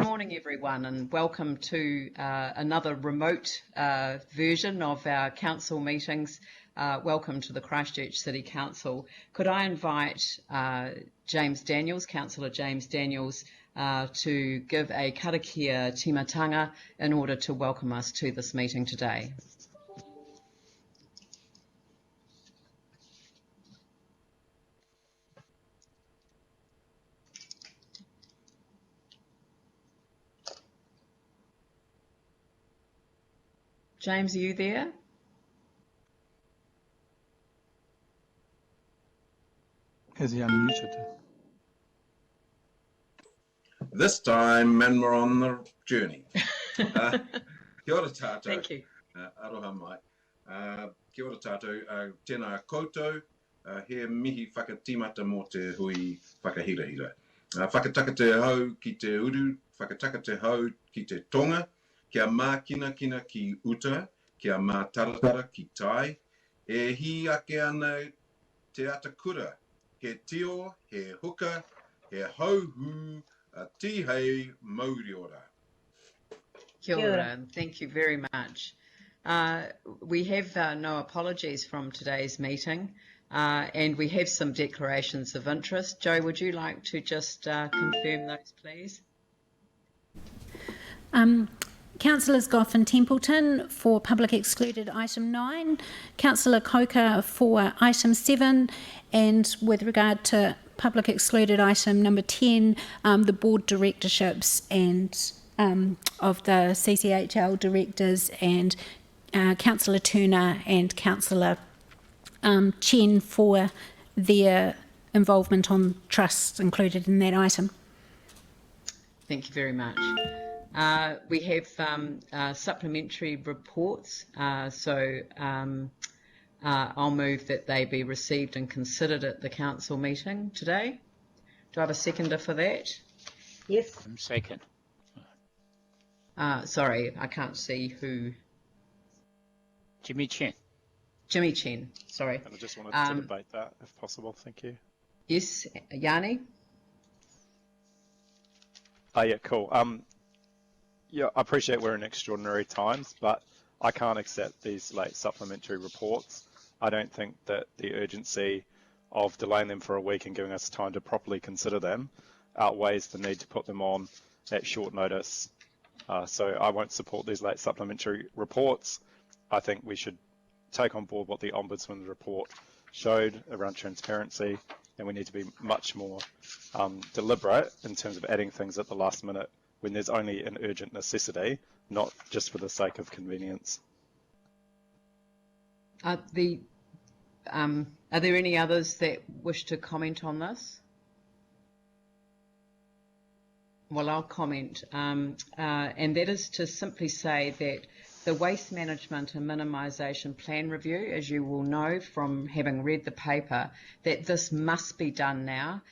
morning, everyone, and welcome to another remote version of our council meetings. Welcome to the Christchurch City Council. Could I invite James Daniels, Councillor James Daniels, to give a karakia timatanga in order to welcome us to this meeting today. James, are you there? Is he unmuted? This time, men were on the journey. Kia ora tātou. Thank you. Aroha mai. Kia ora tātou. Tēnā koutou. He mihi whakatimata mō te hui whakahirahira. Whakataka te hau ki te uru, whakataka te hau ki te tonga, kia mākina kina ki uta, kia mātaratara ki tai, e hi ake ana te atakura, he tio, he huka, he hauhu, tihei mauriora. Kia ora. Thank you very much. We have no apologies from today's meeting, and we have some declarations of interest. Joe, would you like to just confirm those, please? Councillors Goff and Templeton for public excluded item 9, Councillor Coker for item 7, and with regard to public excluded item number 10, the board directorships and of the CCHL directors and Councillor Turner and Councillor Chen for their involvement on trusts included in that item. Thank you very much. We have supplementary reports, so I'll move that they be received and considered at the council meeting today. Do I have a seconder for that? Yes. Second. Sorry, I can't see who. Jimmy Chen. Jimmy Chen, sorry. And I just wanted to debate that, if possible. Thank you. Yes, Yanni? Oh, yeah, cool. Yeah, I appreciate we're in extraordinary times, but I can't accept these late supplementary reports. I don't think that the urgency of delaying them for a week and giving us time to properly consider them outweighs the need to put them on at short notice. So I won't support these late supplementary reports. I think we should take on board what the Ombudsman's report showed around transparency, and we need to be much more deliberate in terms of adding things at the last minute when there's only an urgent necessity, not just for the sake of convenience. Are there any others that wish to comment on this? Well, I'll comment, and that is to simply say that the Waste Management and Minimisation Plan Review, as you will know from having read the paper, that this must be done now.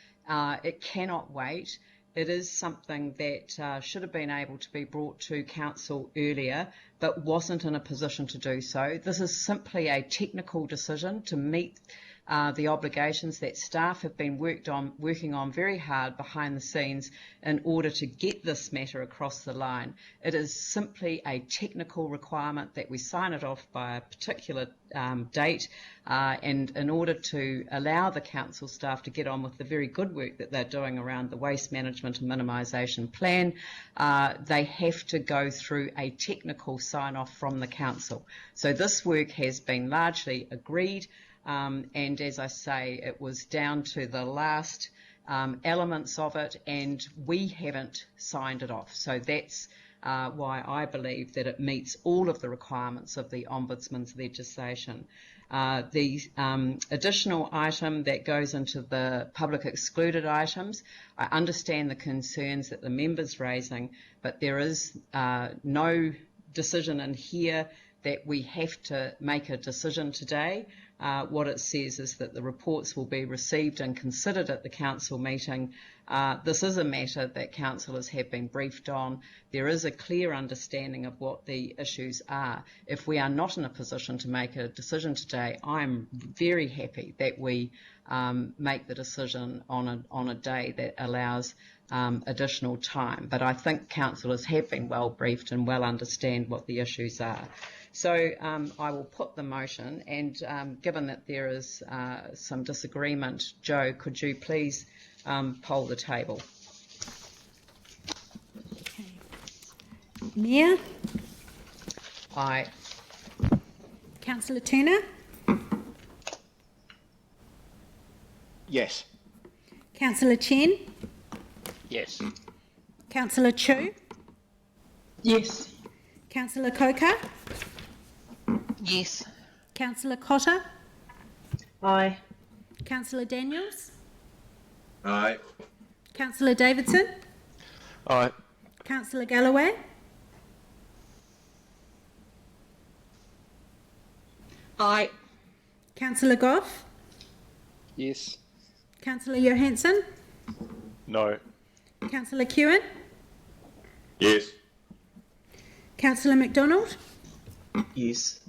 It cannot wait. It is something that should have been able to be brought to Council earlier, but wasn't in a position to do so. This is simply a technical decision to meet the obligations that staff have been working on very hard behind the scenes in order to get this matter across the line. It is simply a technical requirement that we sign it off by a particular date, and in order to allow the council staff to get on with the very good work that they're doing around the waste management and minimisation plan, they have to go through a technical sign-off from the council. So this work has been largely agreed, and as I say, it was down to the last elements of it, and we haven't signed it off. So that's why I believe that it meets all of the requirements of the Ombudsman's legislation. The additional item that goes into the public excluded items, I understand the concerns that the members raising, but there is no decision in here that we have to make a decision today. What it says is that the reports will be received and considered at the council meeting. This is a matter that councillors have been briefed on. There is a clear understanding of what the issues are. If we are not in a position to make a decision today, I'm very happy that we make the decision on a day that allows additional time. But I think councillors have been well briefed and well understand what the issues are. So I will put the motion, and given that there is some disagreement, Joe, could you please poll the table? Okay. Mayor? Aye. Councillor Turner? Yes. Councillor Chen? Yes. Councillor Chu? Yes. Councillor Coker? Yes. Councillor Cotter? Aye. Councillor Daniels? Aye. Councillor Davidson? Aye. Councillor Galloway? Aye. Councillor Goff? Yes. Councillor Johansson? No. Councillor Kewen? Yes. Councillor McDonald? Yes.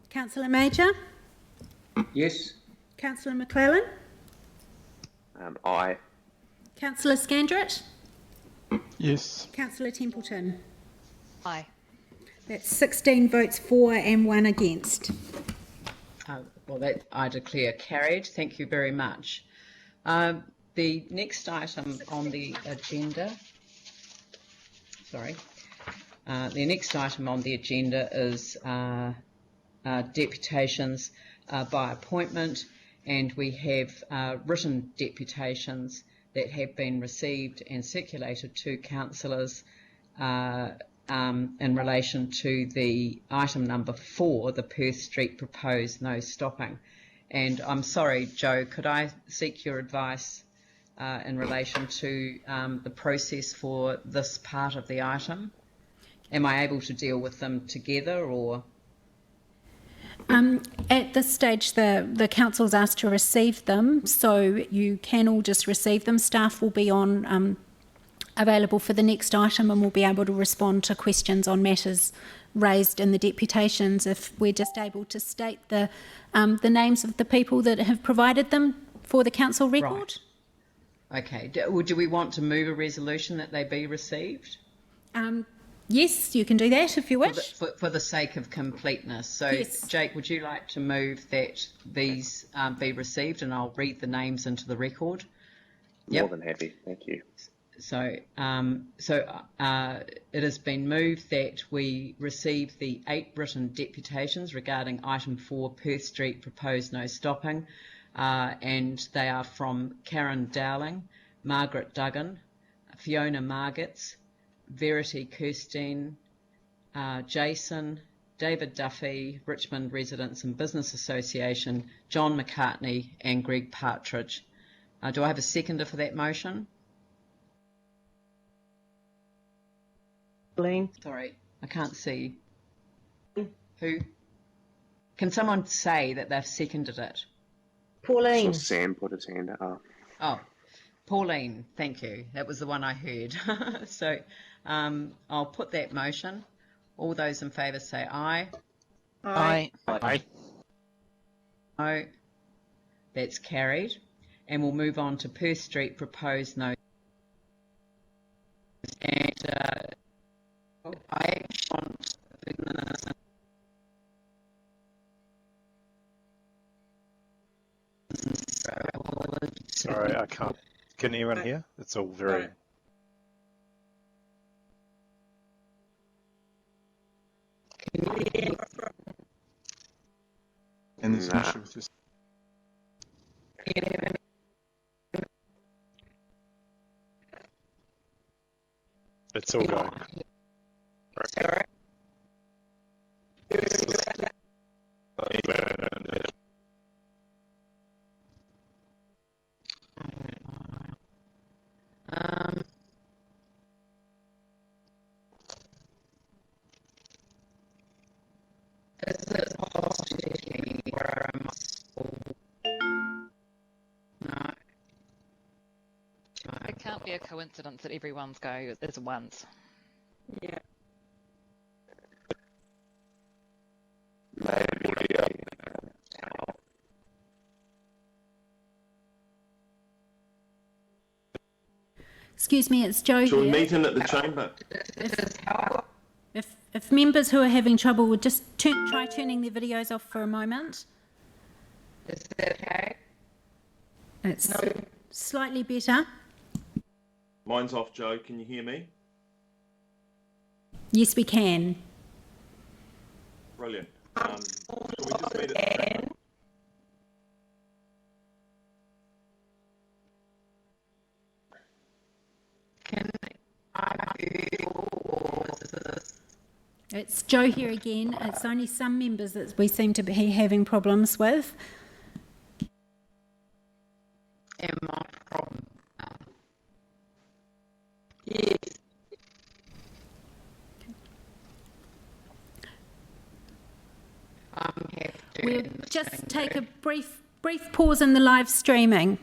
Councillor Major? Yes. Councillor McClellan? Aye. Councillor Scandrett? Yes. Councillor Templeton? Aye. That's 16 votes for and 1 against. Well, that I declare carried. Thank you very much. The next item on the agenda, the next item on the agenda is deputations by appointment, and we have written deputations that have been received and circulated to councillors in relation to the item number 4, the Perth Street proposed no stopping. And I'm sorry, Joe, could I seek your advice in relation to the process for this part of the item? Am I able to deal with them together, or? At this stage, the council's asked to receive them, so you can all just receive them. Staff will be on available for the next item and will be able to respond to questions on matters raised in the deputations if we're just able to state the names of the people that have provided them for the council record. Right. Okay. Do we want to move a resolution that they be received? Yes, you can do that if you wish. For the sake of completeness. So, Yes. Jake, would you like to move that these be received, and I'll read the names into the record? More than happy. Thank you. So, it has been moved that we receive the 8 written deputations regarding item 4, Perth Street proposed no stopping, and they are from Karen Dowling, Margaret Duggan, Fiona Margetts, Verity Kirstein, Jason, David Duffy, Richmond Residents and Business Association, John McCartney and Greg Partridge. Do I have a seconder for that motion? Pauline. Sorry, I can't see. Who? Can someone say that they've seconded it? Pauline. So Sam put his hand up. Oh, Pauline, thank you. That was the one I heard. So I'll put that motion. All those in favour say aye. Aye. Aye. No. That's carried. And we'll move on to Perth Street proposed no. And I want Sorry, I can't. Can anyone hear? It's all very. And there's an issue with this. It's all going. is it possible where I must no. It can't be a coincidence that everyone's go as once. Yeah. Excuse me, it's Jo Shall we here. meet in at the chamber? If members who are having trouble would just try turning their videos off for a moment. Is that okay? It's slightly better. Mine's off, Joe. Can you hear me? Yes, we can. Brilliant. Shall we just meet at the chamber? It's Jo here again. It's only some members that we seem to be having problems with. Am I problem? Yes. We'll just take a brief pause in the live streaming.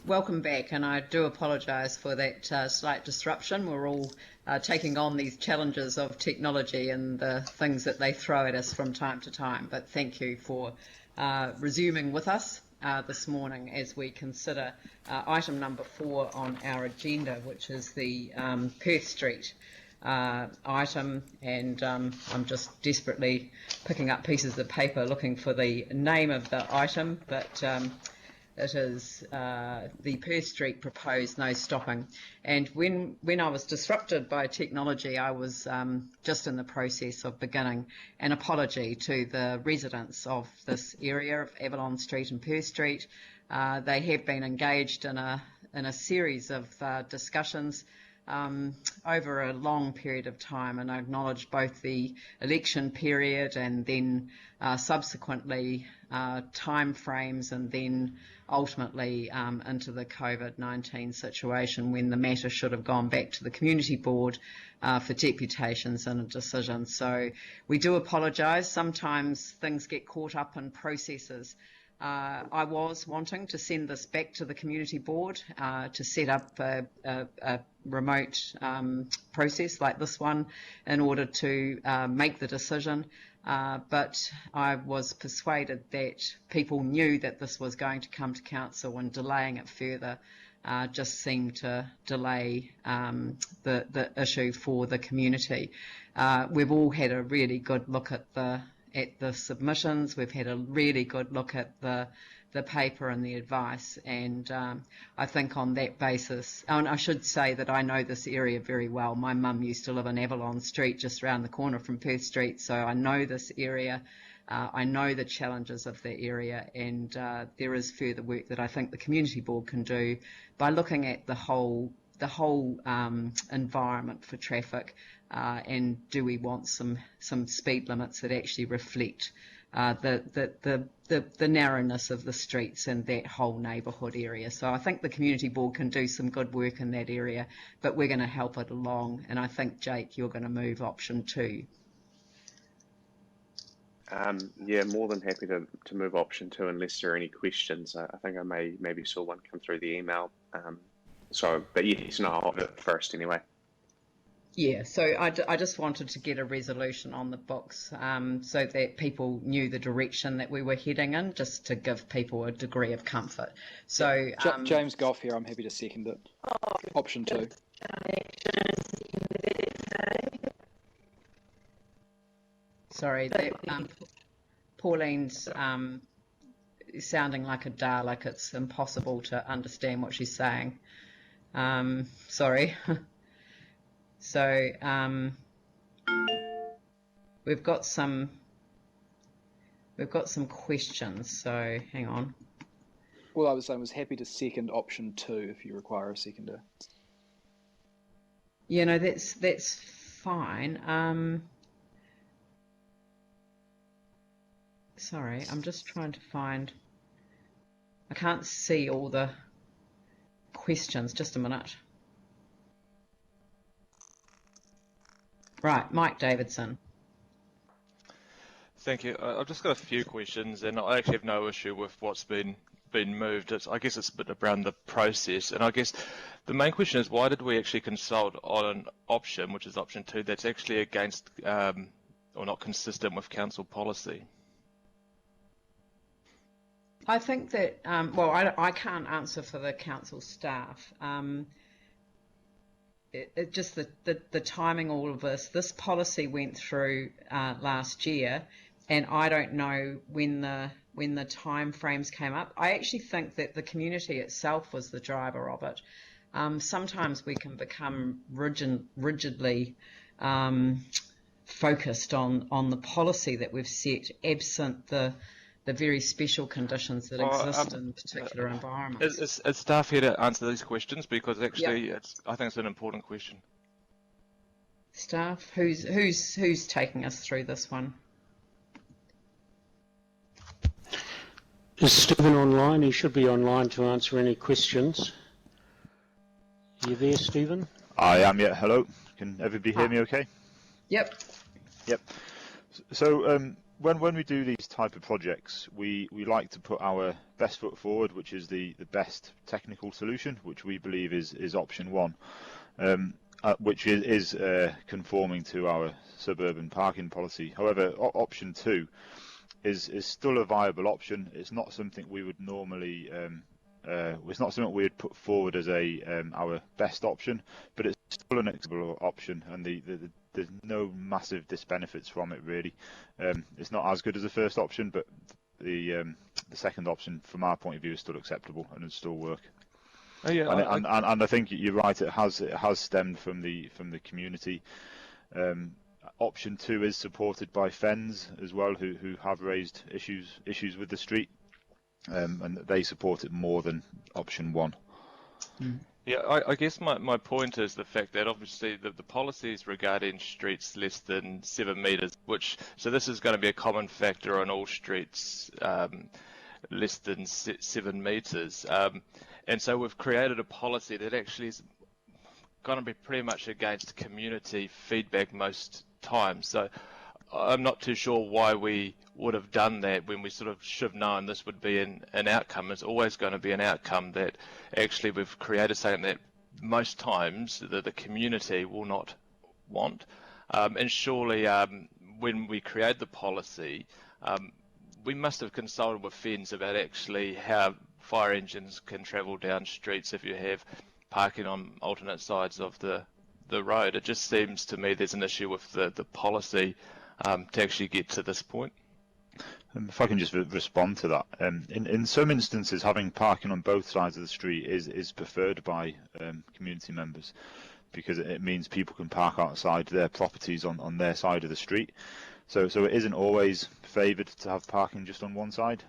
welcome back, and I do apologise for that slight disruption. We're all taking on these challenges of technology and the things that they throw at us from time to time. But thank you for resuming with us this morning as we consider item number 4 on our agenda, which is the Perth Street item, and I'm just desperately picking up pieces of paper looking for the name of the item, but it is the Perth Street proposed no stopping. And when I was disrupted by technology, I was just in the process of beginning an apology to the residents of this area of Avalon Street and Perth Street. They have been engaged in a series of discussions over a long period of time, and I acknowledge both the election period and then subsequently time frames, and then ultimately into the COVID-19 situation when the matter should have gone back to the community board for deputations and a decision. So we do apologise. Sometimes things get caught up in processes. I was wanting to send this back to the community board to set up a remote process like this one in order to make the decision, but I was persuaded that people knew that this was going to come to council, and delaying it further just seemed to delay the issue for the community. We've all had a really good look at the submissions. We've had a really good look at the paper and the advice, and I think on that basis, and I should say that I know this area very well. My mum used to live in Avalon Street, just around the corner from Perth Street, so I know this area. I know the challenges of the area, and there is further work that I think the community board can do by looking at the whole environment for traffic, and do we want some speed limits that actually reflect the narrowness of the streets and that whole neighbourhood area. So I think the community board can do some good work in that area, but we're going to help it along, and I think, Jake, you're going to move option 2. Yeah, more than happy to move option 2 unless there are any questions. I think I maybe saw one come through the email. But yes, no, I'll have it first anyway. Yeah, so I just wanted to get a resolution on the books so that people knew the direction that we were heading in, just to give people a degree of comfort. So James Goff here. I'm happy to second it. Option 2. Sorry, Pauline's sounding like a Dalek. It's impossible to understand what she's saying. Sorry. So we've got some questions. So hang on. All I was saying was happy to second option 2 if you require a seconder. Yeah, no, that's fine. Sorry, I'm just trying to find. I can't see all the questions. Just a minute. Right, Mike Davidson. Thank you. I've just got a few questions, and I actually have no issue with what's been moved. I guess it's a bit around the process, and I guess the main question is, why did we actually consult on an option, which is option 2, that's actually against or not consistent with council policy? I think that, well, I can't answer for the council staff. Just the timing, all of this policy went through last year, and I don't know when the time frames came up. I actually think that the community itself was the driver of it. Sometimes we can become rigidly focused on the policy that we've set, absent the very special conditions that exist in particular environments. Is staff here to answer these questions? Because actually, I think it's an important question. Staff, who's taking us through this one? Is Stephen online? He should be online to answer any questions. Are you there, Stephen? I am, yeah. Hello. Can everybody hear me okay? Yep. Yep. So when we do these type of projects, we like to put our best foot forward, which is the best technical solution, which we believe is option 1, which is conforming to our suburban parking policy. However, option 2 is still a viable option. It's not something we would normally it's not something we would put forward as our best option, but it's still an acceptable option, and there's no massive disbenefits from it really. It's not as good as the first option, but the second option, from our point of view, is still acceptable and it'll still work. Oh, yeah, and I think you're right. It has stemmed from the community. Option 2 is supported by Fens as well, who have raised issues with the street, and they support it more than option 1. Yeah, I guess my point is the fact that obviously the policies regarding streets less than 7 metres, so this is going to be a common factor on all streets less than 7 metres, and so we've created a policy that actually is going to be pretty much against community feedback most times. So I'm not too sure why we would have done that when we sort of should have known this would be an outcome. It's always going to be an outcome that actually we've created something that most times the community will not want. And surely when we create the policy, we must have consulted with Fens about actually how fire engines can travel down streets if you have parking on alternate sides of the road. It just seems to me there's an issue with the policy to actually get to this point. If I can just respond to that, in some instances, having parking on both sides of the street is preferred by community members, because it means people can park outside their properties on their side of the street. So it isn't always favoured to have parking just on one side.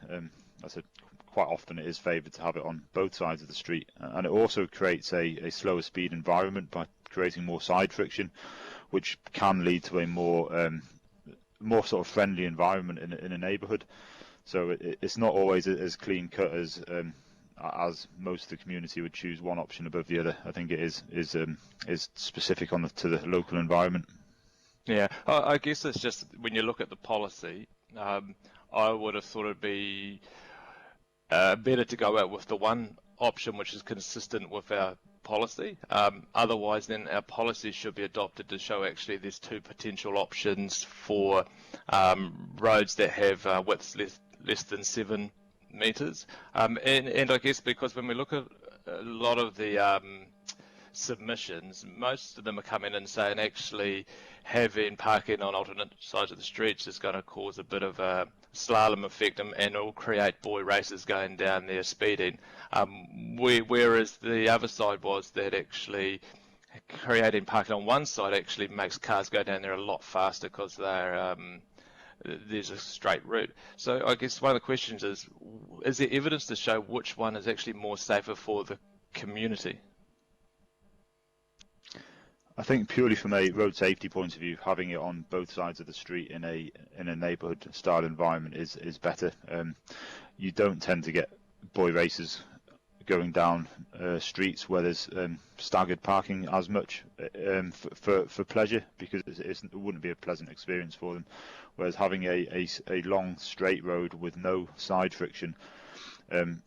I said quite often it is favoured to have it on both sides of the street, and it also creates a slower speed environment by creating more side friction, which can lead to a more sort of friendly environment in a neighbourhood. So it's not always as clean cut as most of the community would choose one option above the other. I think it is specific to the local environment. Yeah, I guess it's just when you look at the policy, I would have thought it'd be better to go out with the one option which is consistent with our policy. Otherwise, then our policy should be adopted to show actually there's 2 potential options for roads that have widths less than 7 metres. And I guess because when we look at a lot of the submissions, most of them are coming in saying actually having parking on alternate sides of the streets is going to cause a bit of a slalom effect, and it will create boy races going down there speeding. Whereas the other side was that actually creating parking on one side actually makes cars go down there a lot faster because there's a straight route. So I guess one of the questions is there evidence to show which one is actually more safer for the community? I think purely from a road safety point of view, having it on both sides of the street in a neighbourhood style environment is better. You don't tend to get boy races going down streets where there's staggered parking as much for pleasure, because it wouldn't be a pleasant experience for them. Whereas having a long straight road with no side friction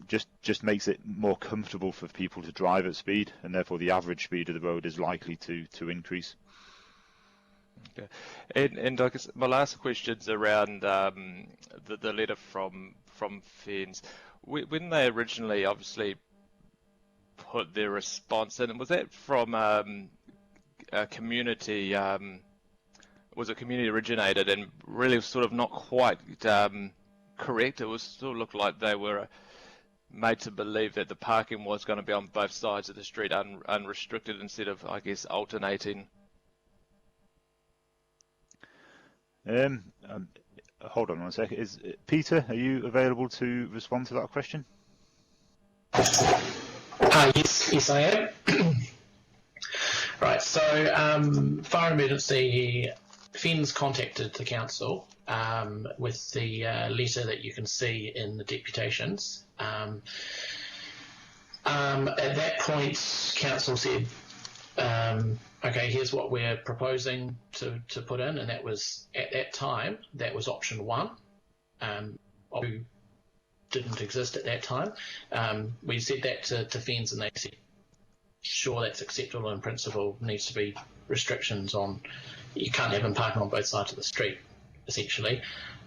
just makes it more comfortable for people to drive at speed, and therefore the average speed of the road is likely to increase. Okay. And I guess my last question's around the letter from Fens. When they originally obviously put their response in, was that from a community? Was it community originated and really sort of not quite correct? It was still looked like they were made to believe that the parking was going to be on both sides of the street unrestricted instead of, I guess, alternating. Hold on one second. Peter, are you available to respond to that question? Yes, I am. Right, so fire emergency, Fens contacted the council with the letter that you can see in the deputations. At that point, council said okay, here's what we're proposing to put in, and that was, at that time, that was option 1. Option 2 didn't exist at that time. We said that to FENZ, and they said, sure, that's acceptable in principle, needs to be restrictions on, you can't have them parking on both sides of the street, essentially.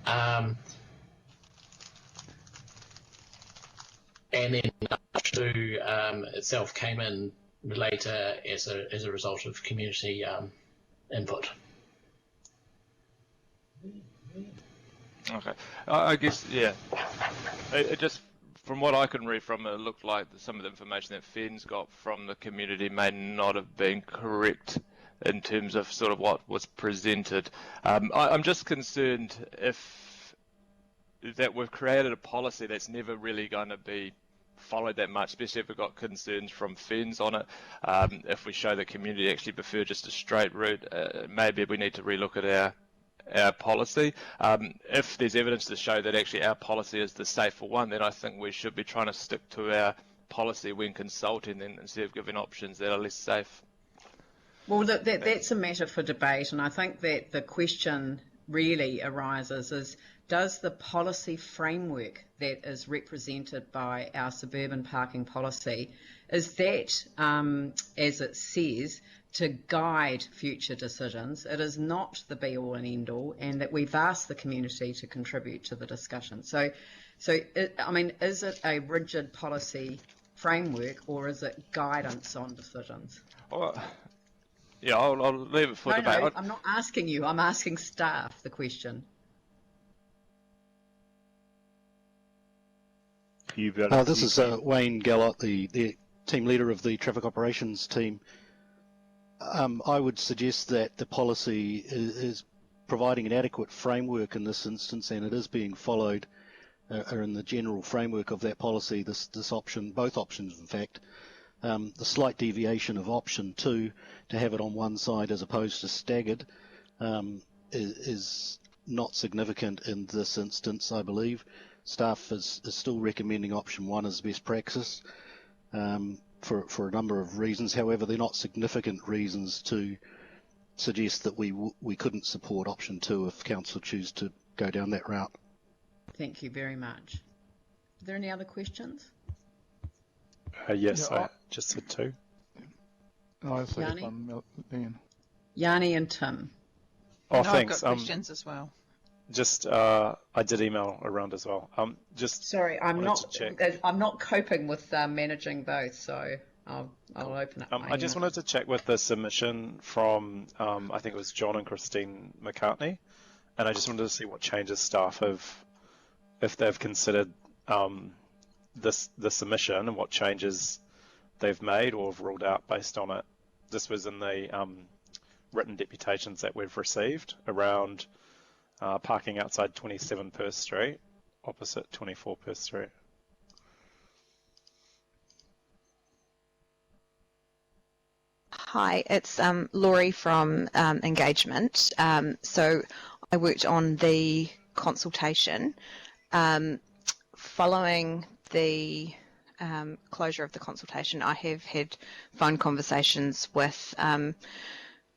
And then option 2 itself came in later as a result of community input. Okay, I guess, yeah. It just, from what I can read from it, it looked like some of the information that FENZ got from the community may not have been correct in terms of sort of what was presented. I'm just concerned that we've created a policy that's never really going to be followed that much, especially if we've got concerns from FENZ on it. If we show the community actually prefer just a straight route, maybe we need to relook at our policy. If there's evidence to show that actually our policy is the safer one, then I think we should be trying to stick to our policy when consulting, then, instead of giving options that are less safe. Well, that's a matter for debate, and I think that the question really arises is, does the policy framework that is represented by our suburban parking policy, is that, as it says, to guide future decisions? It is not the be-all and end-all, and that we've asked the community to contribute to the discussion. So I mean, is it a rigid policy framework, or is it guidance on decisions? Well, yeah, I'll leave it for debate. No, I'm not asking you. I'm asking staff the question. This is Wayne Gallott, the team leader of the traffic operations team. I would suggest that the policy is providing an adequate framework in this instance, and it is being followed, or in the general framework of that policy, this option, both options in fact. The slight deviation of option 2 to have it on one side as opposed to staggered is not significant in this instance, I believe. Staff is still recommending option 1 as best practice for a number of reasons. However, they're not significant reasons to suggest that we couldn't support option 2 if council choose to go down that route. Thank you very much. Are there any other questions? Yes, Yeah, I just said 2. I also have Yanni? one, Leanne. Yanni and Tim. Oh, And thanks. I've got questions as well. Just, I did email around as well. Just sorry, I'm wanted not coping with managing both, so I'll open up. I just wanted to check with the submission from I think it was John and Christine McCartney, and I just wanted to see what changes staff have, if they've considered the submission and what changes they've made or have ruled out based on it. This was in the written deputations that we've received around parking outside 27 Perth Street, opposite 24 Perth Street. Hi, it's Laurie from Engagement. So I worked on the consultation. Following the closure of the consultation, I have had phone conversations with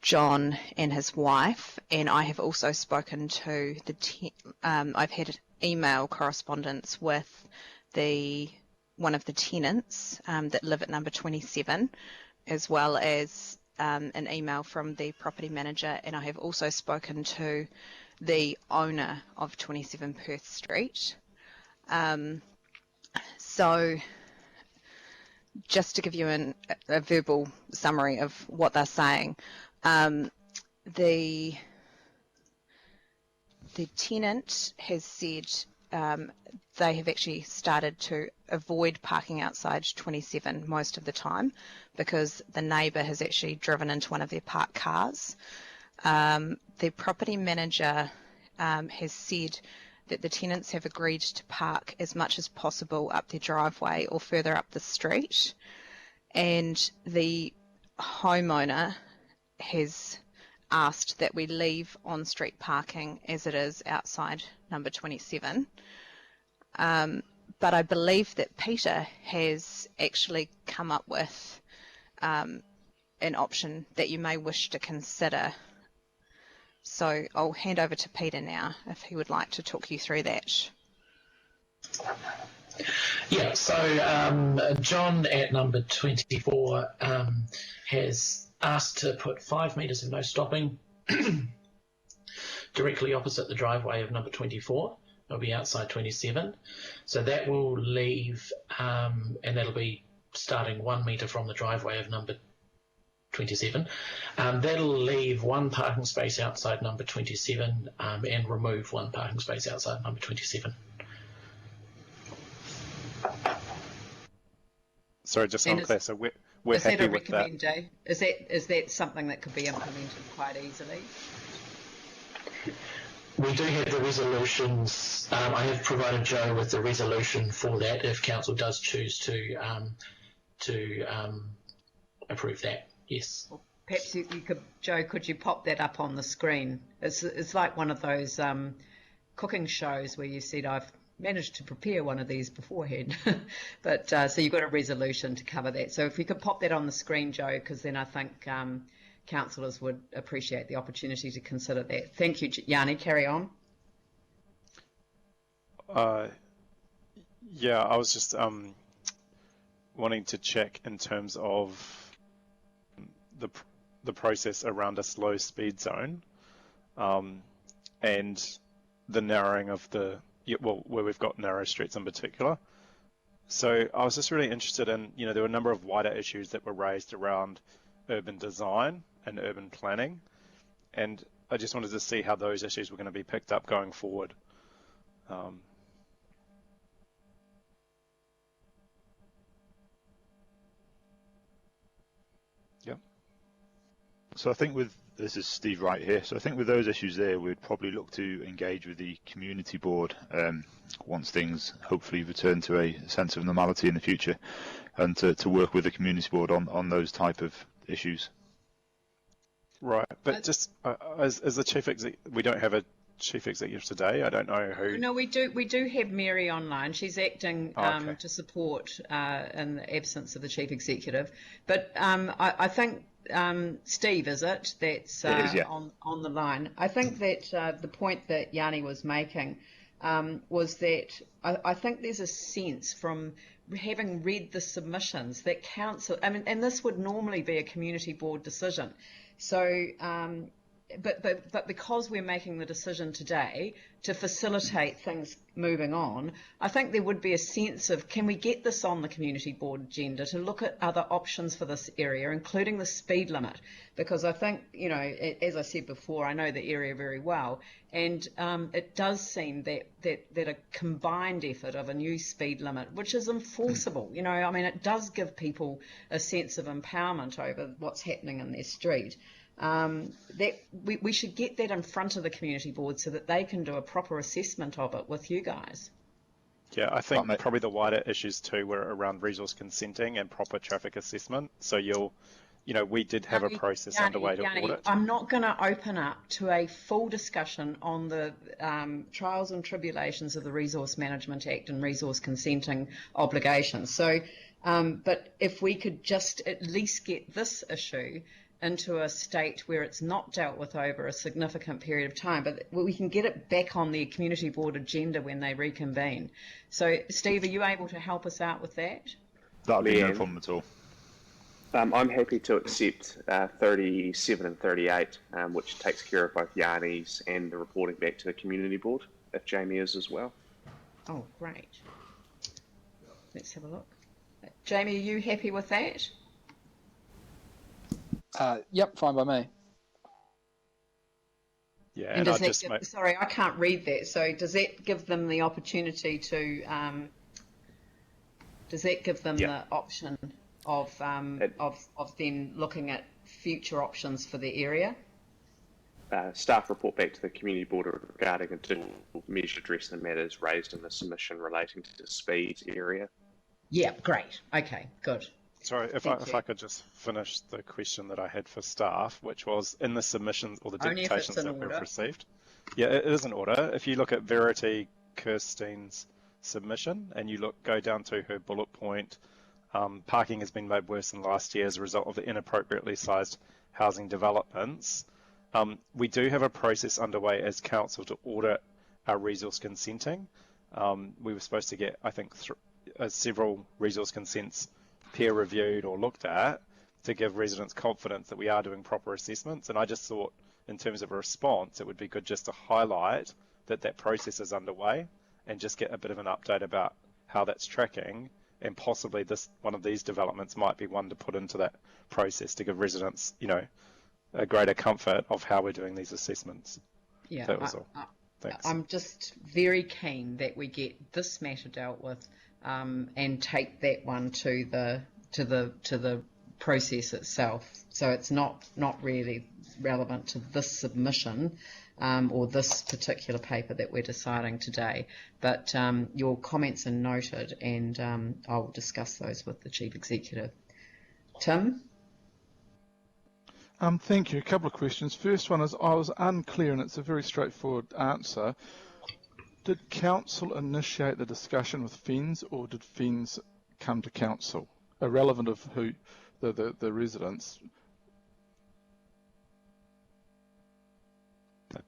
John and his wife, and I have also spoken to I've had email correspondence with one of the tenants that live at number 27, as well as an email from the property manager, and I have also spoken to the owner of 27 Perth Street. So just to give you a verbal summary of what they're saying, the tenant has said they have actually started to avoid parking outside 27 most of the time because the neighbour has actually driven into one of their parked cars. The property manager has said that the tenants have agreed to park as much as possible up their driveway or further up the street, and the homeowner has asked that we leave on-street parking as it is outside number 27. But I believe that Peter has actually come up with an option that you may wish to consider. So I'll hand over to Peter now if he would like to talk you through that. Yeah, so John at number 24 has asked to put 5 metres of no stopping directly opposite the driveway of number 24. It'll be outside 27. So that will leave, and that'll be starting 1 metre from the driveway of number 27. That'll leave 1 parking space outside number 27 and remove 1 parking space outside number 27. Sorry, just so I'm clear. So we're happy with that. Is that something that could be implemented quite easily? We do have the resolutions. I have provided Joe with the resolution for that if council does choose to approve that. Yes. Well, perhaps you could, Joe. Could you pop that up on the screen? It's like one of those cooking shows where you said I've managed to prepare one of these beforehand, but so you've got a resolution to cover that. So if you could pop that on the screen, Joe, because then I think councillors would appreciate the opportunity to consider that. Thank you, Yanni. Carry on. Yeah, I was just wanting to check in terms of the process around a slow speed zone and the narrowing of the where we've got narrow streets in particular. So I was just really interested in, there were a number of wider issues that were raised around urban design and urban planning, and I just wanted to see how those issues were going to be picked up going forward. So I think this is Steve Wright here, so I think with those issues there, we'd probably look to engage with the community board once things hopefully return to a sense of normality in the future, and to work with the community board on those type of issues. Right, but just as the chief executive, we don't have a chief executive today. I don't know who. No, we do have Mary online. She's acting to support in the absence of the chief executive. But I think Steve, is it? That's on the line. I think that the point that Yanni was making was that I think there's a sense from having read the submissions that council, and this would normally be a community board decision. So, but because we're making the decision today to facilitate things moving on, I think there would be a sense of, can we get this on the community board agenda to look at other options for this area, including the speed limit? Because I think, as I said before, I know the area very well, and it does seem that a combined effort of a new speed limit, which is enforceable, it does give people a sense of empowerment over what's happening in their street. That we should get that in front of the community board so that they can do a proper assessment of it with you guys. Yeah, I think probably the wider issues too were around resource consenting and proper traffic assessment. So we did have a process underway to audit. I'm not going to open up to a full discussion on the trials and tribulations of the Resource Management Act and resource consenting obligations. So, but if we could just at least get this issue into a state where it's not dealt with over a significant period of time, but we can get it back on the community board agenda when they reconvene. So, Steve, are you able to help us out with that? That'll be no problem at all. I'm happy to accept 37 and 38, which takes care of both Yanni's and the reporting back to the community board, if Jamie is as well. Oh, great. Let's have a look. Jamie, are you happy with that? Yep, fine by me. Yeah, and does that give, sorry, I can't read that. So does that give them the opportunity to? Does that give them the option of then looking at future options for the area? Staff report back to the community board regarding additional measure addressing the matters raised in the submission relating to the speed area. Yeah, great. Okay, good. Sorry, if I could just finish the question that I had for staff, which was in the submissions or the deputations that we've received. Yeah, it is in order. If you look at Verity Kirstein's submission and you go down to her bullet point parking has been made worse than last year as a result of the inappropriately sized housing developments. We do have a process underway as council to audit our resource consenting. We were supposed to get, I think, several resource consents peer reviewed or looked at to give residents confidence that we are doing proper assessments. And I just thought, in terms of a response, it would be good just to highlight that that process is underway and just get a bit of an update about how that's tracking, and possibly one of these developments might be one to put into that process to give residents, a greater comfort of how we're doing these assessments. Yeah, that was all. Thanks. I'm just very keen that we get this matter dealt with and take that one to the process itself. So it's not really relevant to this submission or this particular paper that we're deciding today. But your comments are noted, and I'll discuss those with the Chief Executive. Tim? Thank you. A couple of questions. First one is, I was unclear, and it's a very straightforward answer. Did council initiate the discussion with FENZ, or did FENZ come to council? Irrelevant of who the residents.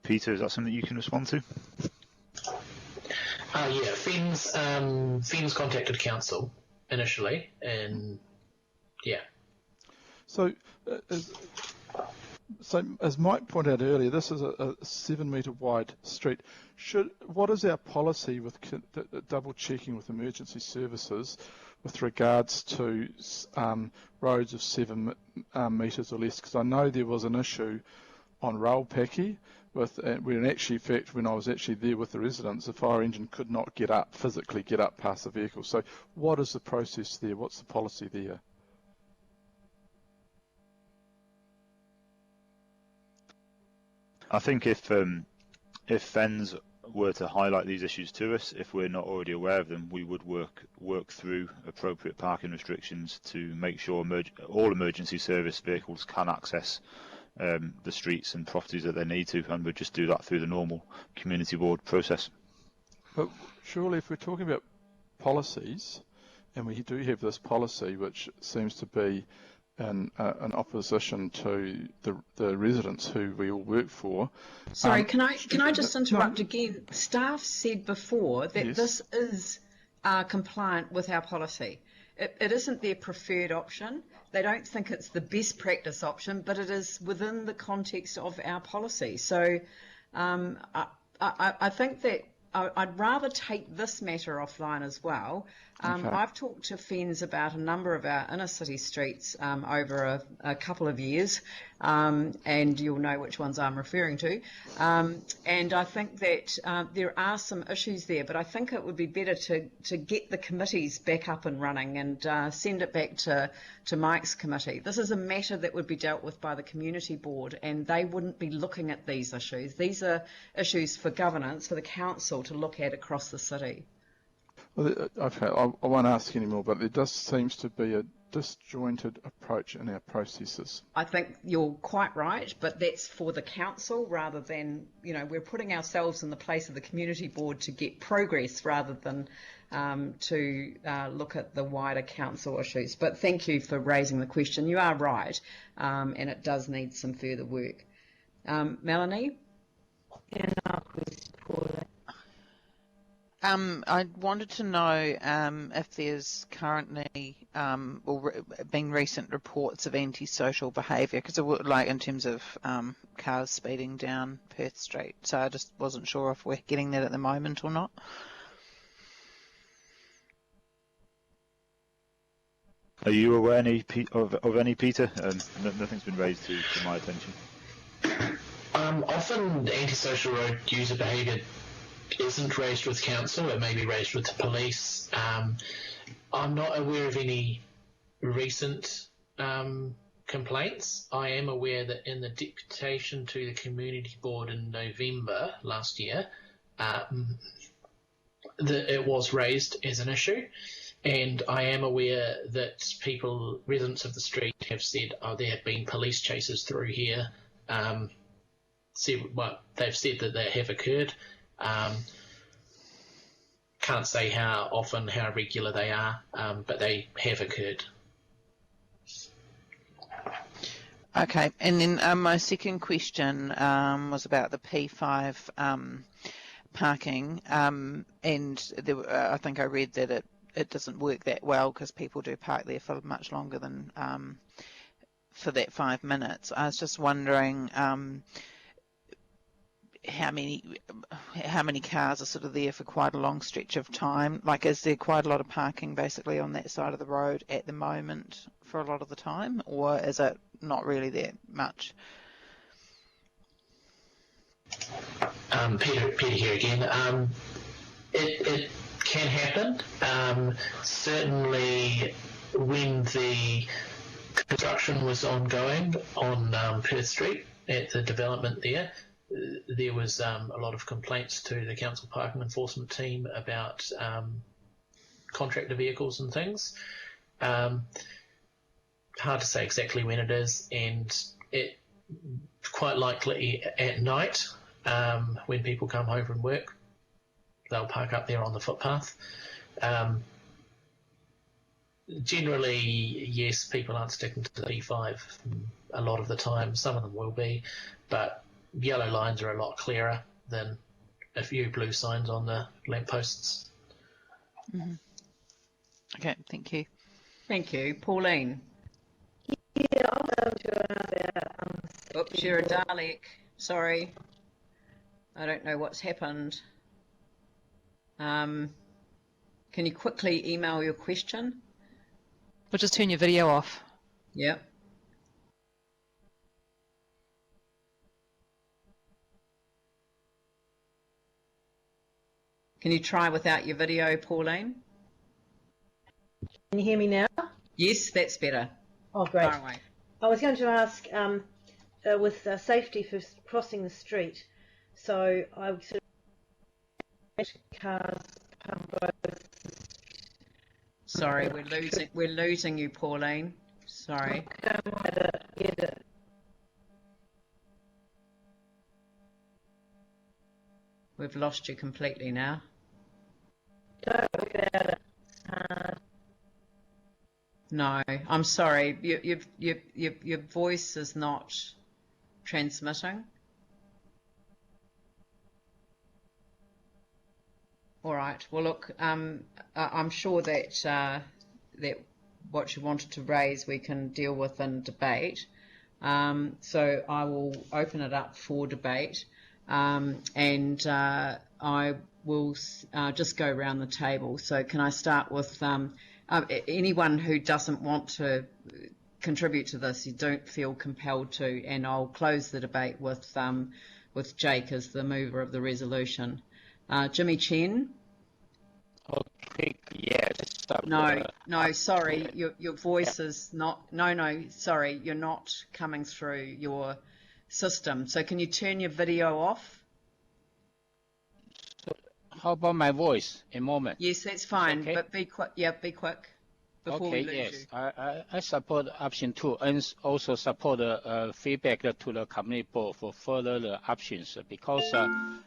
Peter, is that something you can respond to? Yeah, FENZ contacted council initially, and yeah. So as Mike pointed out earlier, this is a 7 metre wide street. What is our policy with double checking with emergency services with regards to roads of 7 metres or less? Because I know there was an issue on Raupaki when I was actually there with the residents, the fire engine could not physically get up past the vehicle. So what is the process there? What's the policy there? I think if FENZ were to highlight these issues to us, if we're not already aware of them, we would work through appropriate parking restrictions to make sure all emergency service vehicles can access the streets and properties that they need to, and we'd just do that through the normal community board process. But surely if we're talking about policies, and we do have this policy which seems to be in opposition to the residents who we all work for. Sorry, can I just interrupt again? Staff said before that yes. This is compliant with our policy. It isn't their preferred option. They don't think it's the best practice option, but it is within the context of our policy. So I think that I'd rather take this matter offline as well. Okay. I've talked to FENZ about a number of our inner city streets over a couple of years, and you'll know which ones I'm referring to. And I think that there are some issues there, but I think it would be better to get the committees back up and running and send it back to Mike's committee. This is a matter that would be dealt with by the community board, and they wouldn't be looking at these issues. These are issues for governance, for the council to look at across the city. Well, okay, I won't ask anymore, but there does seems to be a disjointed approach in our processes. I think you're quite right, but that's for the council rather than, we're putting ourselves in the place of the community board to get progress rather than to look at the wider council issues. But thank you for raising the question. You are right, and it does need some further work. Melanie? I wanted to know if there's currently been recent reports of antisocial behaviour, because like in terms of cars speeding down Perth Street. So I just wasn't sure if we're getting that at the moment or not. Are you aware of any, Peter? Nothing's been raised to my attention. Often the antisocial road user behaviour isn't raised with council, it may be raised with the police. I'm not aware of any recent complaints. I am aware that in the deputation to the community board in November last year, that it was raised as an issue, and I am aware that residents of the street have said, there have been police chases through here. They've said that they have occurred. can't say how often, how regular they are, but they have occurred. Okay, and then my second question was about the P5 parking, and I think I read that it doesn't work that well because people do park there for much longer than for that 5 minutes. I was just wondering how many cars are sort of there for quite a long stretch of time? Like, is there quite a lot of parking basically on that side of the road at the moment for a lot of the time, or is it not really that much? Peter here again. It can happen. Certainly when the construction was ongoing on Perth Street at the development there was a lot of complaints to the council parking enforcement team about contractor vehicles and things. Hard to say exactly when it is, and it quite likely at night when people come home from work, they'll park up there on the footpath. Generally, yes, people aren't sticking to the P5 a lot of the time. Some of them will be, but yellow lines are a lot clearer than a few blue signs on the lampposts. Mm-hmm. Okay, thank you. Thank you. Pauline? Oops, you're a Dalek. Sorry. I don't know what's happened. Can you quickly email your question? We'll just turn your video off. Yep. Can you try without your video, Pauline? Can you hear me now? Yes, that's better. Oh, great. Far away. I was going to ask with safety for crossing the street. So I would sort of cars come both. Sorry, we're losing you, Pauline. Sorry. We've lost you completely now. No, I'm sorry. Your voice is not transmitting. All right. Well, look, I'm sure that that what you wanted to raise we can deal with in debate. So I will open it up for debate, and I will just go around the table. So can I start with anyone who doesn't want to contribute to this? You don't feel compelled to, and I'll close the debate with Jake as the mover of the resolution. Jimmy Chen. Okay, yes. No, sorry, your voice is not. No, sorry, you're not coming through your system. So can you turn your video off? How about my voice? A moment. Yes, that's fine. Okay. But be quick. Yeah, be quick. Before we lose you. I support option 2 and also support feedback to the community board for further the options, because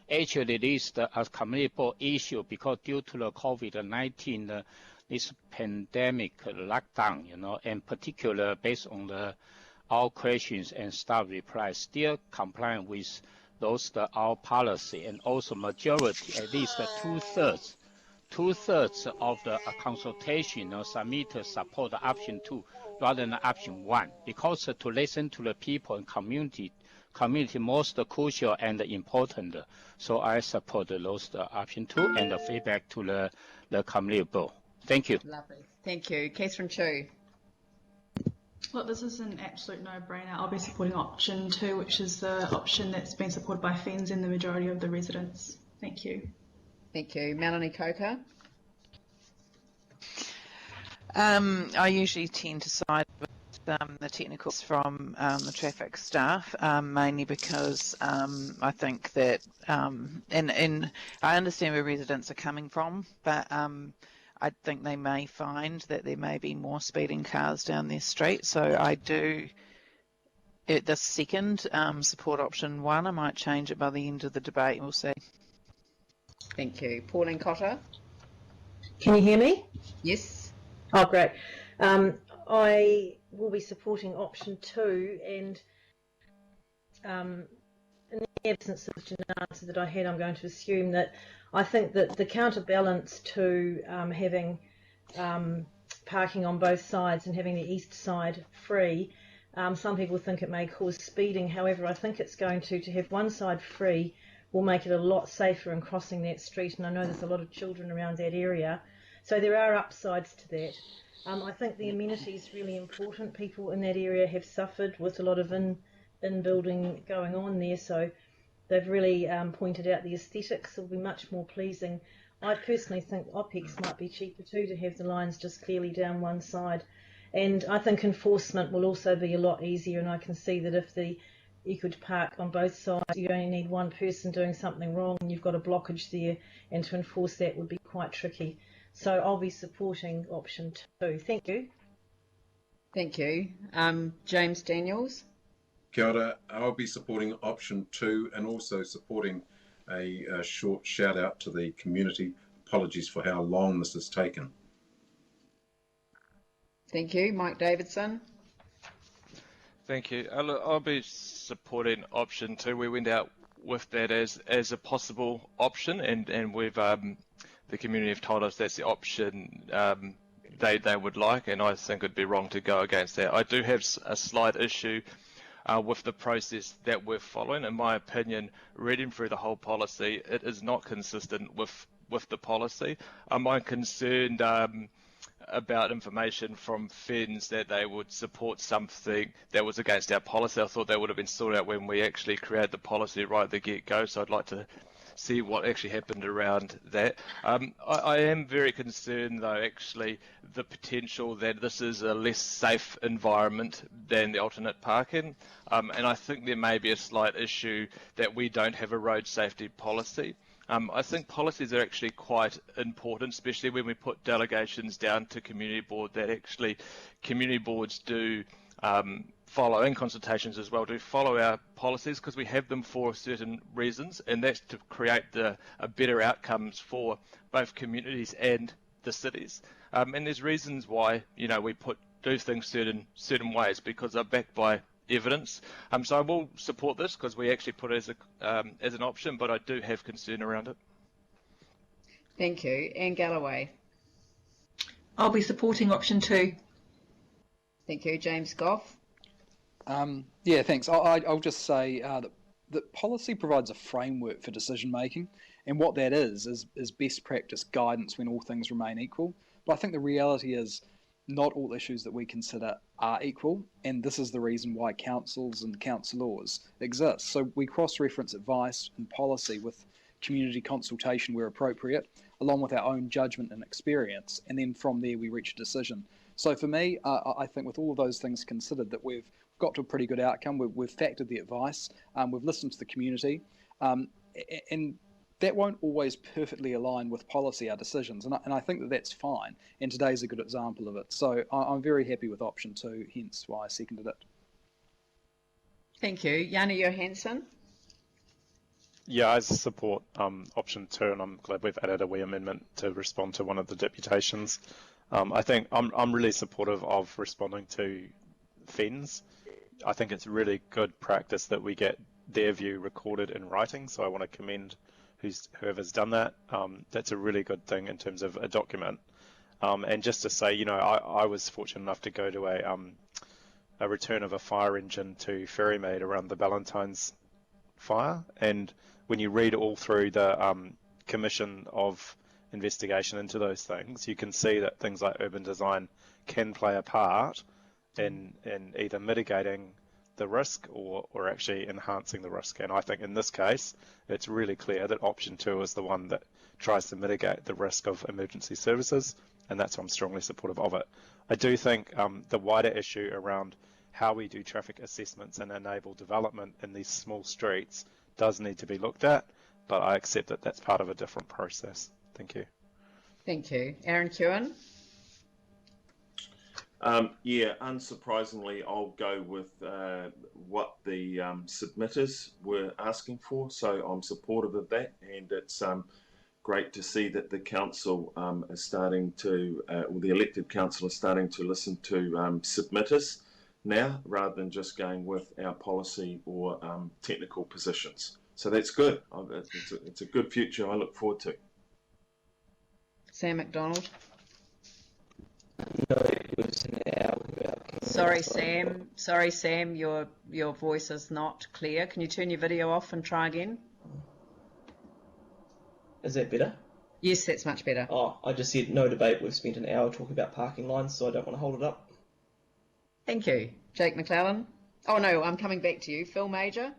actually this is a community board issue because due to the COVID-19 this pandemic lockdown, and particular based on our questions and staff replies, still compliant with those our policy, and also majority, at least two-thirds of the consultation submitted support option 2 rather than option 1, because to listen to the people and community most crucial and important. So I support those option 2 and the feedback to the community board. Thank you. Lovely. Thank you. Catherine Chu. Look, this is an absolute no-brainer. I'll be supporting option 2, which is the option that's been supported by FENZ and the majority of the residents. Thank you. Thank you. Melanie Coker. I usually tend to side with the technicals from the traffic staff, mainly because I think that, and I understand where residents are coming from, but I think they may find that there may be more speeding cars down their street. So I do, at this second, support option 1. I might change it by the end of the debate. We'll see. Thank you. Pauline Cotter. Can you hear me? Yes. Oh, great. I will be supporting option 2, and in the absence of an answer that I had, I'm going to assume that I think that the counterbalance to having parking on both sides and having the east side free, some people think it may cause speeding. However, I think it's going to have one side free will make it a lot safer in crossing that street, and I know there's a lot of children around that area, so there are upsides to that. I think the amenity is really important. People in that area have suffered with a lot of in-building going on there, so they've really pointed out the aesthetics will be much more pleasing. I personally think OPEX might be cheaper too, to have the lines just clearly down one side, and I think enforcement will also be a lot easier, and I can see that if you could park on both sides, you only need one person doing something wrong and you've got a blockage there, and to enforce that would be quite tricky. So I'll be supporting option 2. Thank you. Thank you. James Daniels. Kia ora. I'll be supporting option 2 and also supporting a short shout out to the community. Apologies for how long this has taken. Thank you. Mike Davidson. Thank you. I'll be supporting option 2. We went out with that as a possible option, and we've the community have told us that's the option they would like, and I think it'd be wrong to go against that. I do have a slight issue with the process that we're following. In my opinion, reading through the whole policy, it is not consistent with the policy. I'm concerned about information from FINS that they would support something that was against our policy. I thought that would have been sorted out when we actually created the policy right at the get-go, so I'd like to see what actually happened around that. I am very concerned, though, actually, the potential that this is a less safe environment than the alternate parking, and I think there may be a slight issue that we don't have a road safety policy. I think policies are actually quite important, especially when we put delegations down to community board, that actually community boards do follow, and consultations as well, do follow our policies, because we have them for certain reasons, and that's to create a better outcomes for both communities and the cities. And there's reasons why, you know, we do things certain ways, because they're backed by evidence. So I will support this because we actually put it as an option, but I do have concern around it. Thank you. Anne Galloway. I'll be supporting option 2. Thank you. James Goff. Yeah, thanks. I'll just say that policy provides a framework for decision making, and what that is best practice guidance when all things remain equal. But I think the reality is not all issues that we consider are equal, and this is the reason why councils and councillors exist. So we cross-reference advice and policy with community consultation where appropriate, along with our own judgment and experience, and then from there we reach a decision. So for me, I think with all of those things considered, that we've got to a pretty good outcome. We've factored the advice, we've listened to the community, and that won't always perfectly align with policy, our decisions, and I think that that's fine, and today's a good example of it. So I'm very happy with option 2, hence why I seconded it. Thank you. Jana Johansson. Yeah, I support option 2, and I'm glad we've added a wee amendment to respond to one of the deputations. I think I'm really supportive of responding to FINS. I think it's really good practice that we get their view recorded in writing, so I want to commend whoever's done that. That's a really good thing in terms of a document. And just to say, you know, I was fortunate enough to go to a return of a fire engine to Ferrymead around the Ballantyne's fire, and when you read all through the commission of investigation into those things, you can see that things like urban design can play a part in either mitigating the risk or actually enhancing the risk. And I think in this case, it's really clear that option 2 is the one that tries to mitigate the risk of emergency services, and that's why I'm strongly supportive of it. I do think the wider issue around how we do traffic assessments and enable development in these small streets does need to be looked at, but I accept that that's part of a different process. Thank you. Thank you. Aaron Kewen. Yeah, unsurprisingly, I'll go with what the submitters were asking for, so I'm supportive of that, and it's great to see that the council is starting to, or the elected council is starting to listen to submitters now, rather than just going with our policy or technical positions. So that's good. It's a good future I look forward to. Sam McDonald. No, it was now about Sorry, Sam. Your voice is not clear. Can you turn your video off and try again? Is that better? Yes, that's much better. Oh, I just said no debate. We've spent an hour talking about parking lines, so I don't want to hold it up. Thank you. Jake McClellan. Oh no, I'm coming back to you. Phil Major.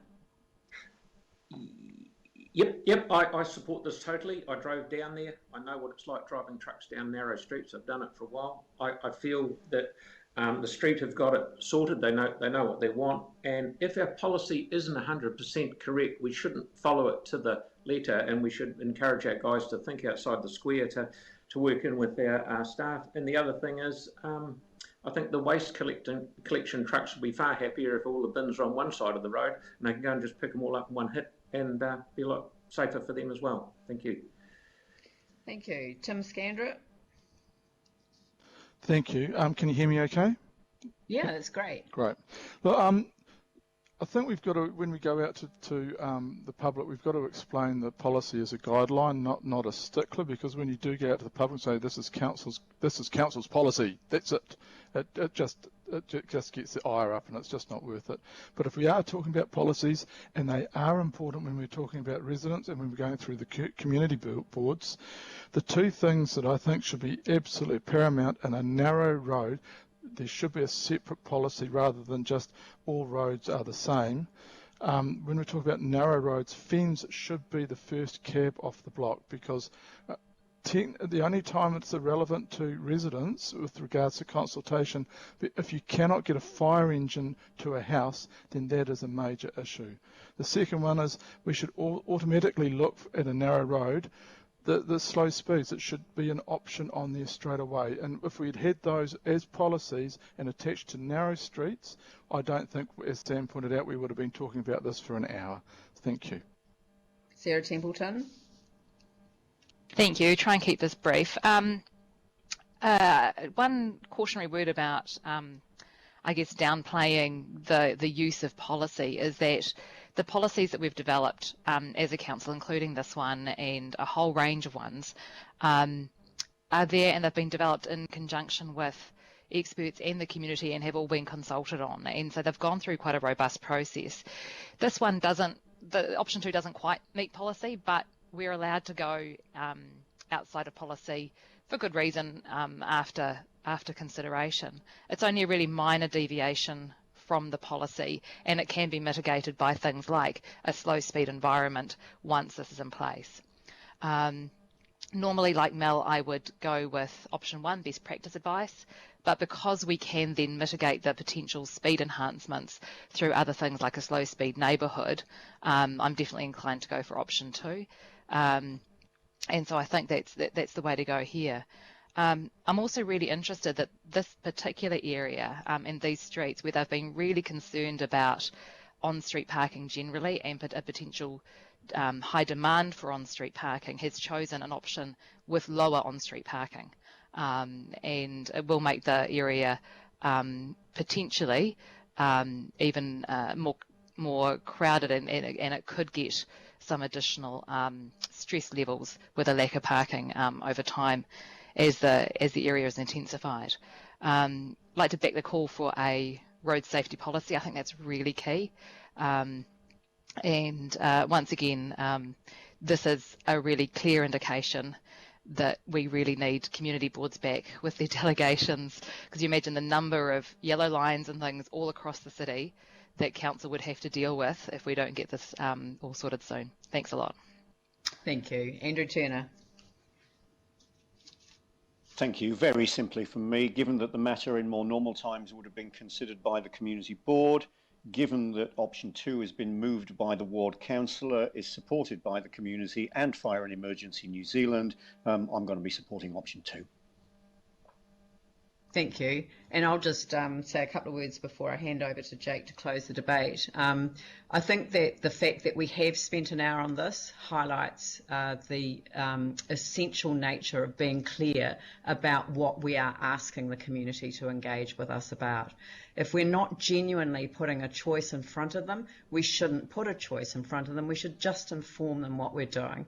Yep, I support this totally. I drove down there. I know what it's like driving trucks down narrow streets. I've done it for a while. I feel that the street have got it sorted. They know what they want. And if our policy isn't 100% correct, we shouldn't follow it to the letter, and we should encourage our guys to think outside the square to work in with our staff. And the other thing is, I think the waste collection trucks would be far happier if all the bins are on one side of the road and they can go and just pick them all up in one hit, and be a lot safer for them as well. Thank you. Thank you. Tim Scandrett. Thank you. Can you hear me okay? Yeah, that's great. Great. Well, I think we've got to, when we go out to the public, we've got to explain the policy as a guideline, not a stickler, because when you do go out to the public and say this is council's policy, that's it. It just gets the ire up, and it's just not worth it. But if we are talking about policies, and they are important when we're talking about residents and when we're going through the community boards, the two things that I think should be absolutely paramount in a narrow road, there should be a separate policy rather than just all roads are the same. When we talk about narrow roads, fens should be the first cab off the block, because the only time it's irrelevant to residents with regards to consultation, if you cannot get a fire engine to a house, then that is a major issue. The second one is we should automatically look at a narrow road. The slow speeds, it should be an option on there straight away. And if we had those as policies and attached to narrow streets, I don't think, as Sam pointed out, we would have been talking about this for an hour. Thank you. Sarah Templeton. Thank you. Try and keep this brief. One cautionary word about, I guess, downplaying the use of policy is that the policies that we've developed as a council, including this one and a whole range of ones, are there, and they've been developed in conjunction with experts and the community and have all been consulted on. And so they've gone through quite a robust process. This one doesn't, the option 2 doesn't quite meet policy, but we're allowed to go outside of policy for good reason after consideration. It's only a really minor deviation from the policy, and it can be mitigated by things like a slow speed environment once this is in place. Normally, like Mel, I would go with option 1, best practice advice, but because we can then mitigate the potential speed enhancements through other things like a slow speed neighbourhood, I'm definitely inclined to go for option 2. And so I think that's the way to go here. I'm also really interested that this particular area in these streets where they've been really concerned about on-street parking generally and a potential high demand for on-street parking has chosen an option with lower on-street parking. And it will make the area potentially even more crowded, and it could get some additional stress levels with a lack of parking over time as the area is intensified. I'd like to back the call for a road safety policy. I think that's really key. And once again, this is a really clear indication that we really need community boards back with their delegations, because you imagine the number of yellow lines and things all across the city that council would have to deal with if we don't get this all sorted soon. Thanks a lot. Thank you. Andrew Turner. Thank you. Very simply from me, given that the matter in more normal times would have been considered by the community board, given that option 2 has been moved by the ward councillor, is supported by the community and Fire and Emergency New Zealand, I'm going to be supporting option 2. Thank you. And I'll just say a couple of words before I hand over to Jake to close the debate. I think that the fact that we have spent an hour on this highlights the essential nature of being clear about what we are asking the community to engage with us about. If we're not genuinely putting a choice in front of them, we shouldn't put a choice in front of them. We should just inform them what we're doing.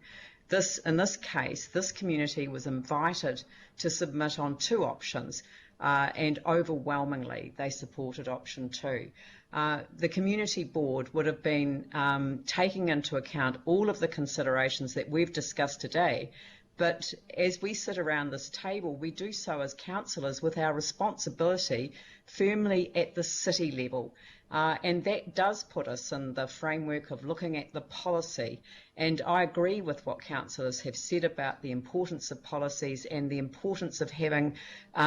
In this case, this community was invited to submit on 2 options. And overwhelmingly they supported option 2. The community board would have been taking into account all of the considerations that we've discussed today, but as we sit around this table, we do so as councillors with our responsibility firmly at the city level. And that does put us in the framework of looking at the policy. And I agree with what councillors have said about the importance of policies and the importance of having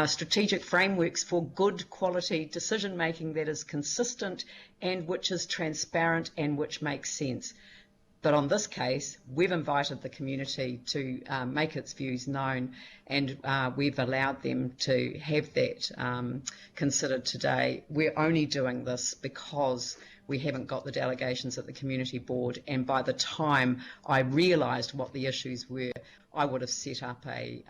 strategic frameworks for good quality decision making that is consistent and which is transparent and which makes sense. But on this case, we've invited the community to make its views known, and we've allowed them to have that considered today. We're only doing this because we haven't got the delegations at the community board, and by the time I realised what the issues were, I would have set up a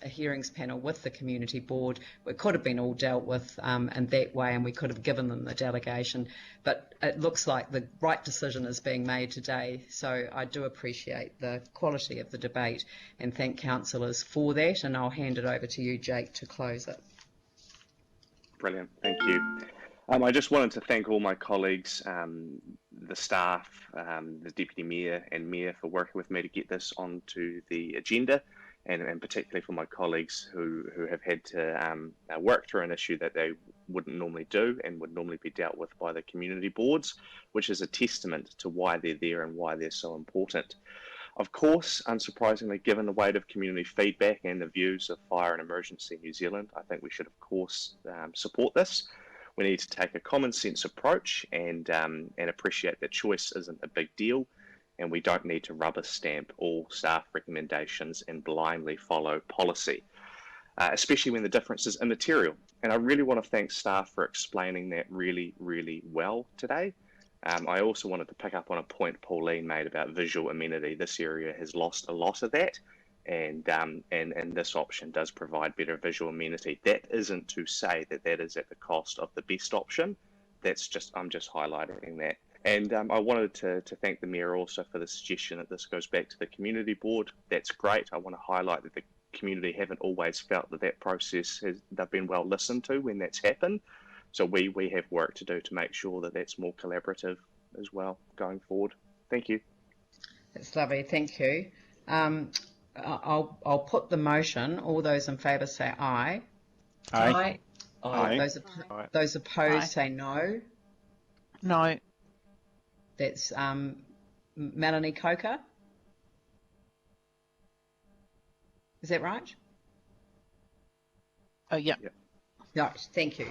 hearings panel with the community board. It could have been all dealt with in that way, and we could have given them the delegation. But it looks like the right decision is being made today, so I do appreciate the quality of the debate and thank councillors for that, and I'll hand it over to you, Jake, to close it. Brilliant, thank you. I just wanted to thank all my colleagues, the staff, the Deputy Mayor and Mayor for working with me to get this onto the agenda, and particularly for my colleagues who have had to work through an issue that they wouldn't normally do and would normally be dealt with by the community boards, which is a testament to why they're there and why they're so important. Of course, unsurprisingly, given the weight of community feedback and the views of Fire and Emergency New Zealand, I think we should, of course, support this. We need to take a common sense approach and appreciate that choice isn't a big deal, and we don't need to rubber stamp all staff recommendations and blindly follow policy, especially when the difference is immaterial. And I really want to thank staff for explaining that really, really well today. I also wanted to pick up on a point Pauline made about visual amenity. This area has lost a lot of that, and this option does provide better visual amenity. That isn't to say that that is at the cost of the best option. I'm just highlighting that. And I wanted to thank the Mayor also for the suggestion that this goes back to the community board. That's great. I want to highlight that the community haven't always felt that process they've been well listened to when that's happened. So we have work to do to make sure that that's more collaborative as well going forward. Thank you. That's lovely. Thank you. I'll put the motion. All those in favour say aye. Aye. Aye. Those opposed Aye. say no. No. That's Melanie Coker. Is that right? Oh, yeah. Right, thank you.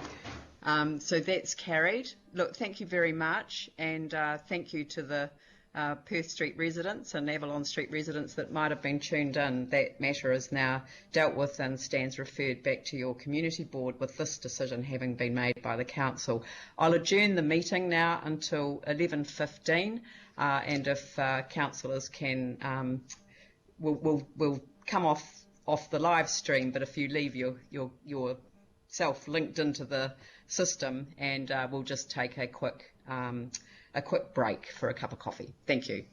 So that's carried. Look, thank you very much, and thank you to the Perth Street residents and Avalon Street residents that might have been tuned in. That matter is now dealt with and stands referred back to your community board with this decision having been made by the council. I'll adjourn the meeting now until 11:15, and if councillors can, we'll come off the live stream, but if you leave yourself linked into the system, and we'll just take a quick break for a cup of coffee. Thank you.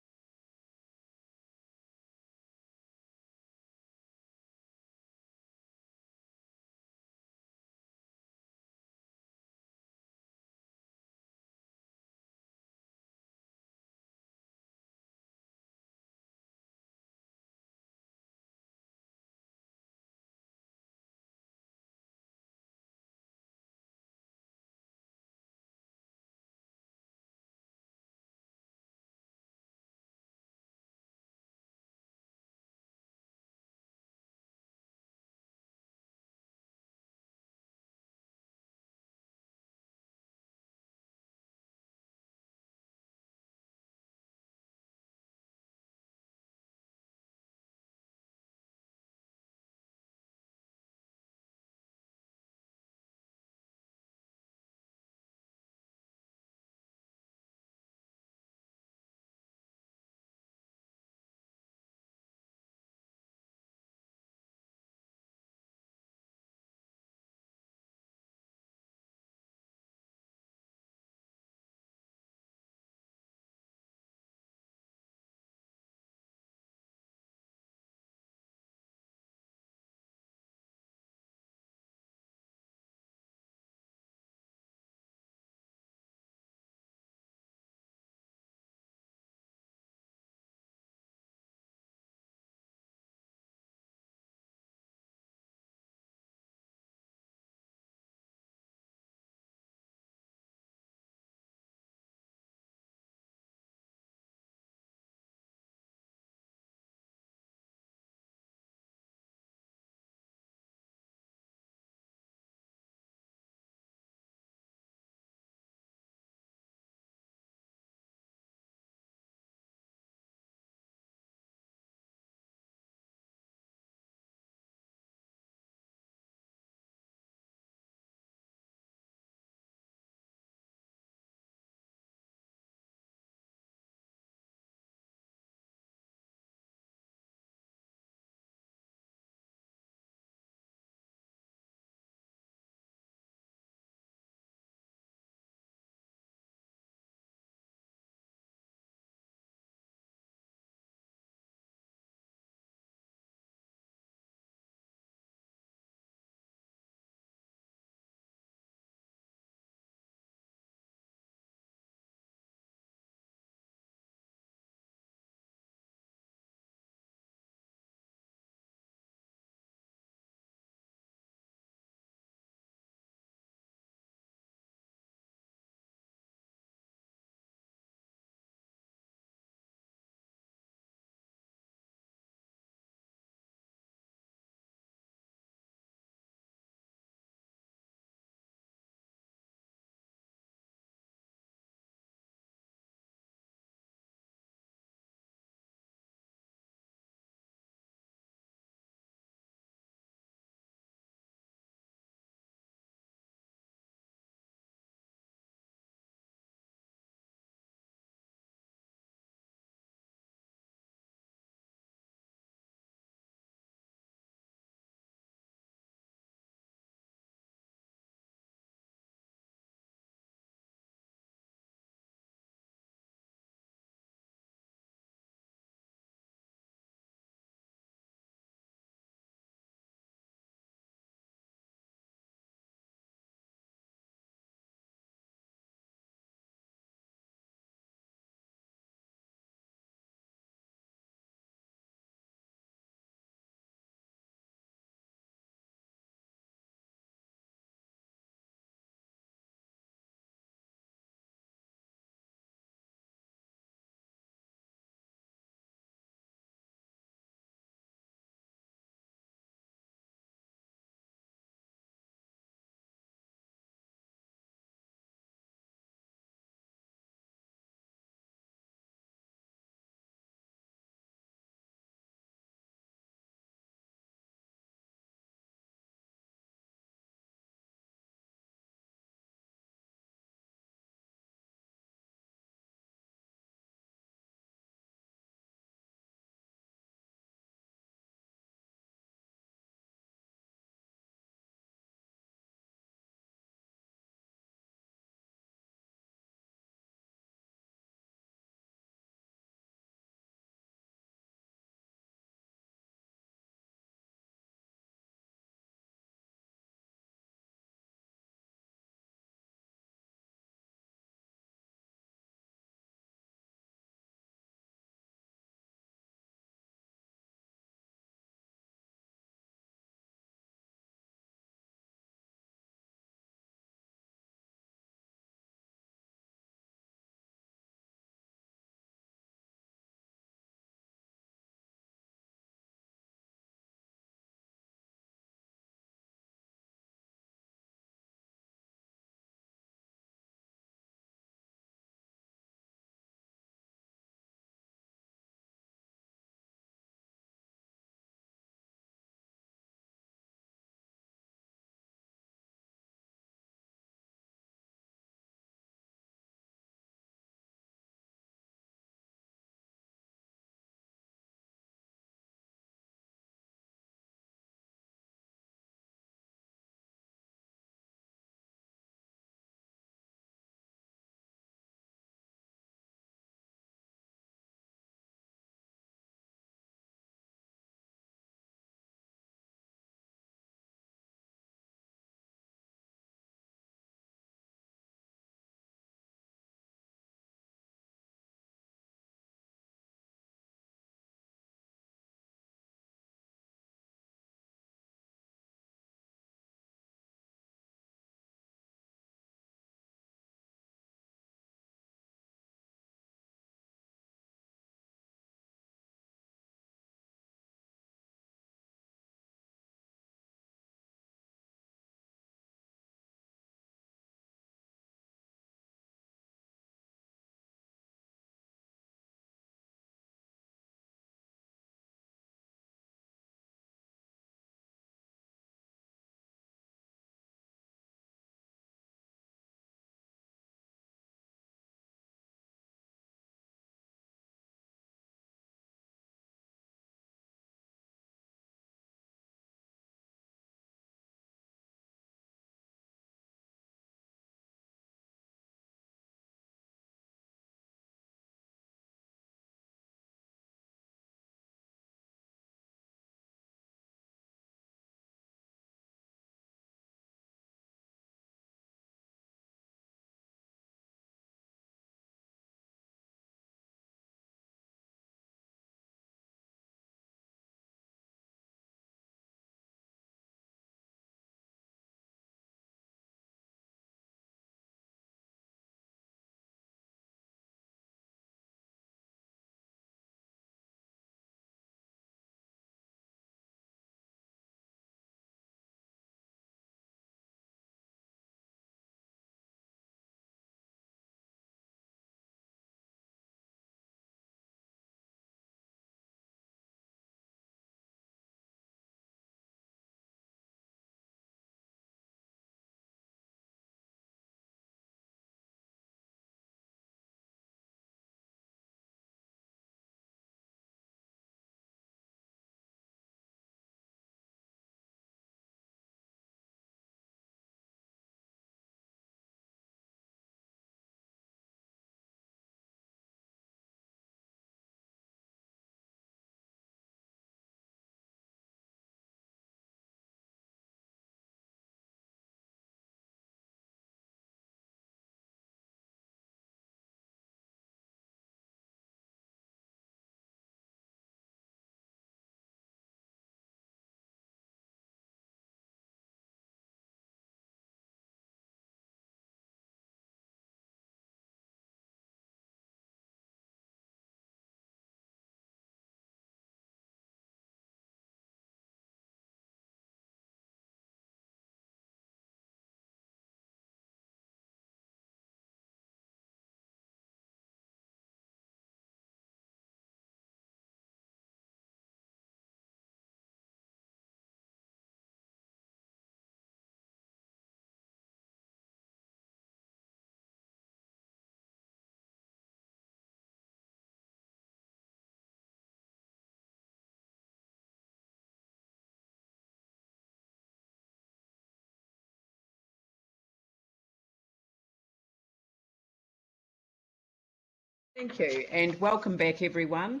Thank you, and welcome back, everyone.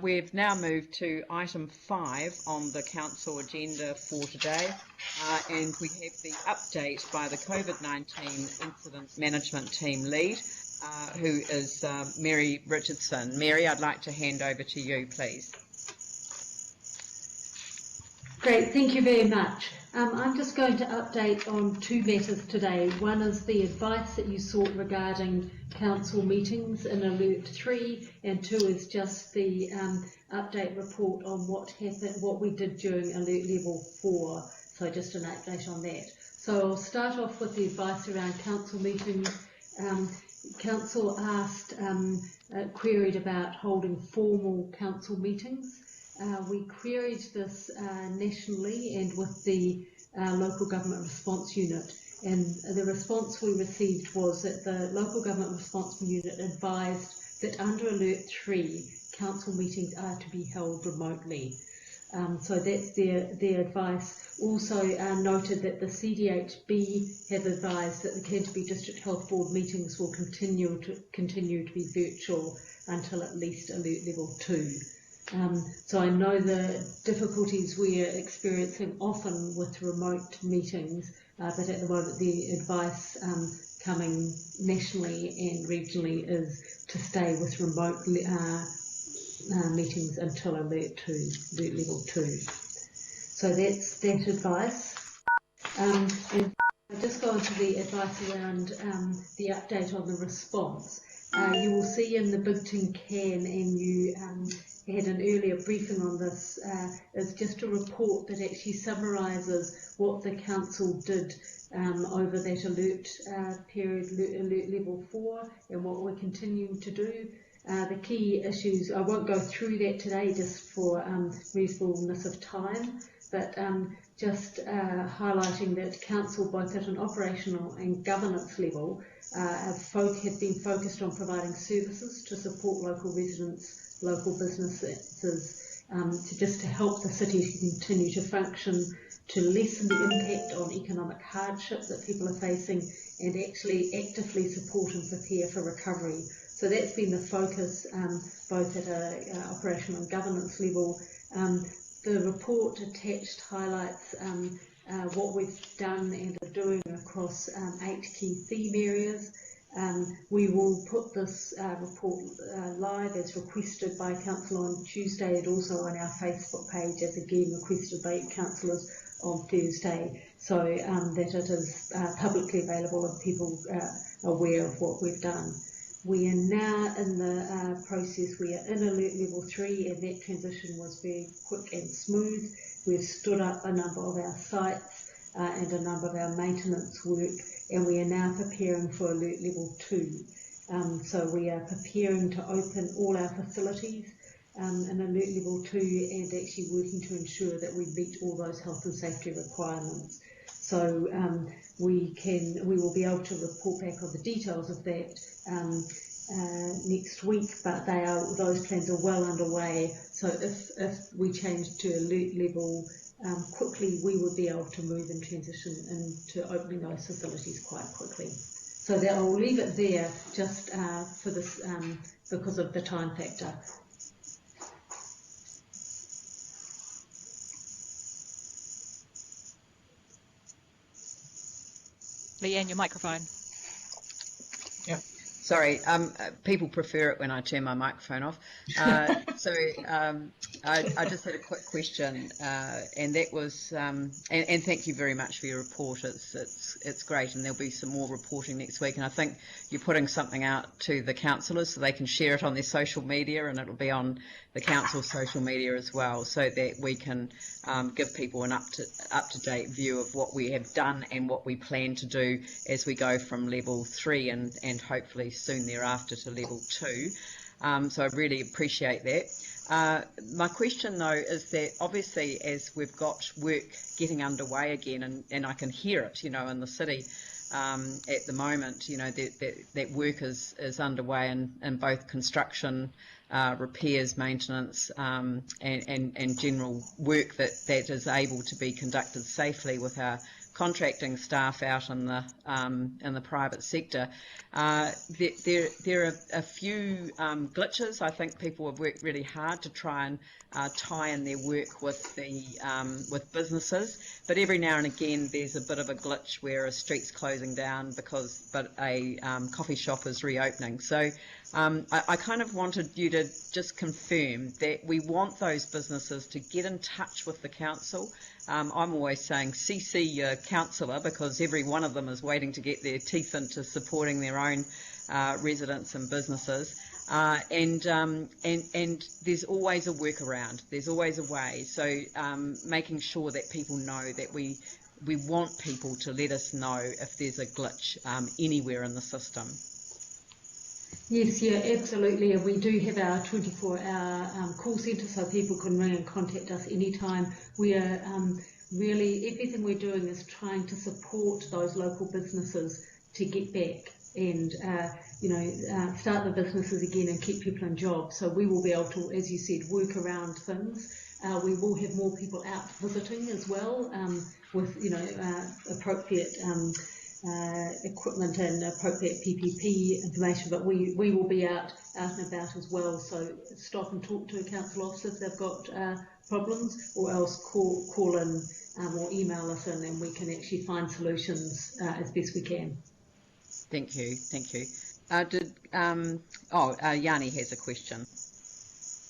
We've now moved to item 5 on the council agenda for today, and we have the update by the COVID-19 Incident Management Team Lead, who is Mary Richardson. Mary, I'd like to hand over to you, please. Great, thank you very much. I'm just going to update on 2 matters today. One is the advice that you sought regarding council meetings in Alert 3, and 2 is just the update report on what happened, what we did during Alert Level 4. So just an update on that. So I'll start off with the advice around council meetings. Council asked, queried about holding formal council meetings. We queried this nationally and with the local government response unit, and the response we received was that the local government response unit advised that under Alert 3 council meetings are to be held remotely. So that's their advice. Also noted that the CDHB have advised that the Canterbury District Health Board meetings will continue to be virtual until at least Alert Level 2. So I know the difficulties we are experiencing often with remote meetings, but at the moment the advice coming nationally and regionally is to stay with remote meetings until Alert Level 2. So that's that advice. And I'll just go on to the advice around the update on the response. You will see in the Big Tin Can, and you had an earlier briefing on this, is just a report that actually summarises what the council did over that alert period, Alert Level 4, and what we're continuing to do. The key issues, I won't go through that today just for reasonableness of time, but just highlighting that council, both at an operational and governance level, have been focused on providing services to support local residents, local businesses, to help the city to continue to function, to lessen the impact on economic hardship that people are facing, and actually actively support and prepare for recovery. So that's been the focus, both at an operational and governance level. The report attached highlights what we've done and are doing across 8 key theme areas. We will put this report live as requested by council on Tuesday, and also on our Facebook page as again requested by councillors on Thursday, so that it is publicly available and people are aware of what we've done. We are now in the process, we are in Alert Level 3, and that transition was very quick and smooth. We've stood up a number of our sites and a number of our maintenance work, and we are now preparing for Alert Level 2. So we are preparing to open all our facilities in Alert Level 2 and actually working to ensure that we meet all those health and safety requirements. So we will be able to report back on the details of that next week, but those plans are well underway. So if we change to Alert Level quickly, we would be able to move and transition into opening those facilities quite quickly. So that I'll leave it there just for this because of the time factor. Leanne, your microphone. Yeah. Sorry, people prefer it when I turn my microphone off. So I just had a quick question, and that was, and thank you very much for your report. It's great, and there'll be some more reporting next week. And I think you're putting something out to the councillors so they can share it on their social media, and it'll be on the council's social media as well, so that we can give people an up-to-date view of what we have done and what we plan to do as we go from Level 3 and hopefully soon thereafter to Level 2. So I really appreciate that. My question though is that obviously as we've got work getting underway again, and I can hear it, in the city at the moment, that work is underway in both construction, repairs, maintenance, and general work that is able to be conducted safely with our contracting staff out in the private sector, there are a few glitches. I think people have worked really hard to try and tie in their work with with businesses, but every now and again there's a bit of a glitch where a street's closing down but a coffee shop is reopening. So I kind of wanted you to just confirm that we want those businesses to get in touch with the council. I'm always saying CC your councillor, because every one of them is waiting to get their teeth into supporting their own residents and businesses. And there's always a workaround. There's always a way. So making sure that people know that we want people to let us know if there's a glitch anywhere in the system. Yes, yeah, absolutely. And we do have our 24-hour call centre, so people can ring and contact us anytime. We are really, everything we're doing is trying to support those local businesses to get back and start the businesses again and keep people in jobs. So we will be able to, as you said, work around things. We will have more people out visiting as well, with appropriate equipment and appropriate PPP information, but we will be out and about as well. So stop and talk to a council officer if they've got problems, or else call in or email us in, and we can actually find solutions as best we can. Thank you. Yanni has a question.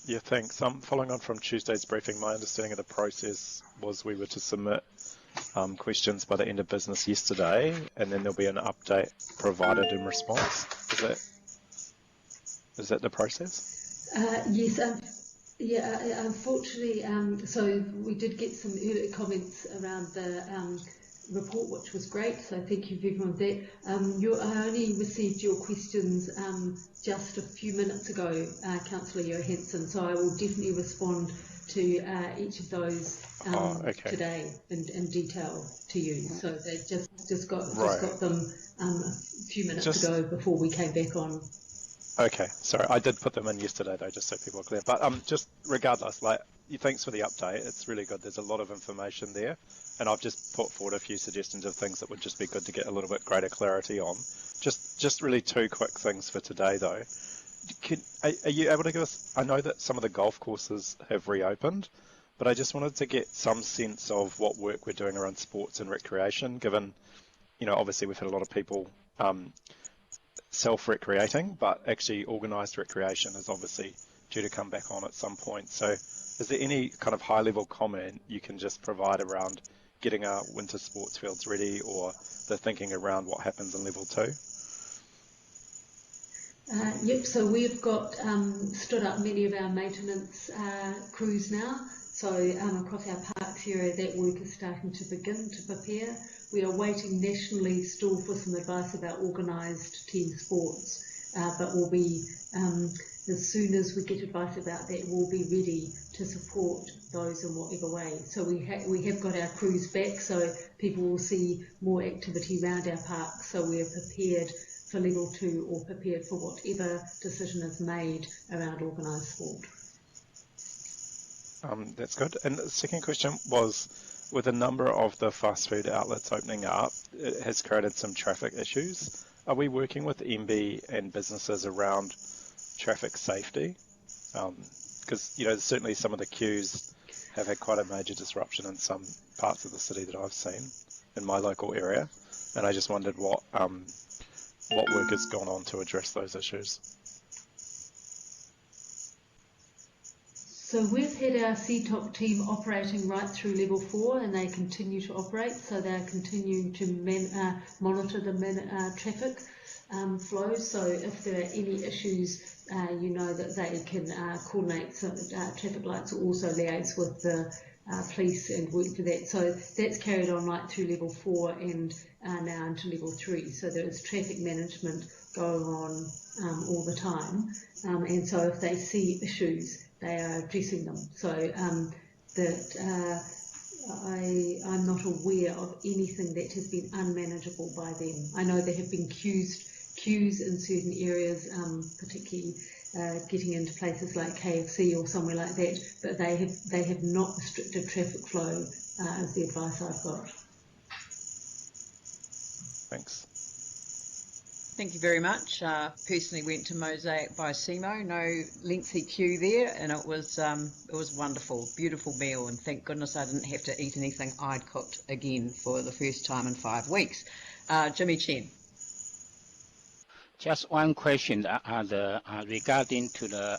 Yeah, thanks. Following on from Tuesday's briefing, my understanding of the process was we were to submit questions by the end of business yesterday, and then there'll be an update provided in response. Is that the process? Yes. Unfortunately, so we did get some early comments around the report, which was great, so thank you everyone for that. I only received your questions just a few minutes ago, Councillor Johansson, so I will definitely respond to each of those today in detail to you. So they just got them a few minutes ago before we came back on. Okay, sorry, I did put them in yesterday though, just so people are clear. But just regardless, thanks for the update. It's really good. There's a lot of information there, and I've just put forward a few suggestions of things that would just be good to get a little bit greater clarity on. Just really two quick things for today though. Are you able to give us? I know that some of the golf courses have reopened, but I just wanted to get some sense of what work we're doing around sports and recreation, given, obviously we've had a lot of people self-recreating, but actually organised recreation is obviously due to come back on at some point. So is there any kind of high-level comment you can just provide around getting our winter sports fields ready, or the thinking around what happens in level 2? Yep, so we've got stood up many of our maintenance crews now. So across our parks area, that work is starting to begin to prepare. We are waiting nationally still for some advice about organised team sports, but we'll be, as soon as we get advice about that, we'll be ready to support those in whatever way. So we have got our crews back, so people will see more activity around our parks, so we're prepared for level 2 or prepared for whatever decision is made around organised sport. That's good. And the second question was, with a number of the fast food outlets opening up, it has created some traffic issues. Are we working with MB and businesses around traffic safety? Because certainly some of the queues have had quite a major disruption in some parts of the city that I've seen in my local area, and I just wondered what work has gone on to address those issues. So we've had our CTOC team operating right through level 4, and they continue to operate. So they're continuing to monitor the traffic flows. So if there are any issues, that they can coordinate. So traffic lights will also liaise with the police and work for that. So that's carried on right through level 4 and now into level 3. So there is traffic management going on all the time. And so if they see issues, they are addressing them. So I'm not aware of anything that has been unmanageable by them. I know there have been queues in certain areas, particularly getting into places like KFC or somewhere like that, but they have not restricted traffic flow, is the advice I've got. Thanks. Thank you very much. Personally went to Mosaic by Simo, no lengthy queue there, and it was wonderful, beautiful meal, and thank goodness I didn't have to eat anything I'd cooked again for the first time in 5 weeks. Jimmy Chen. Just one question regarding to the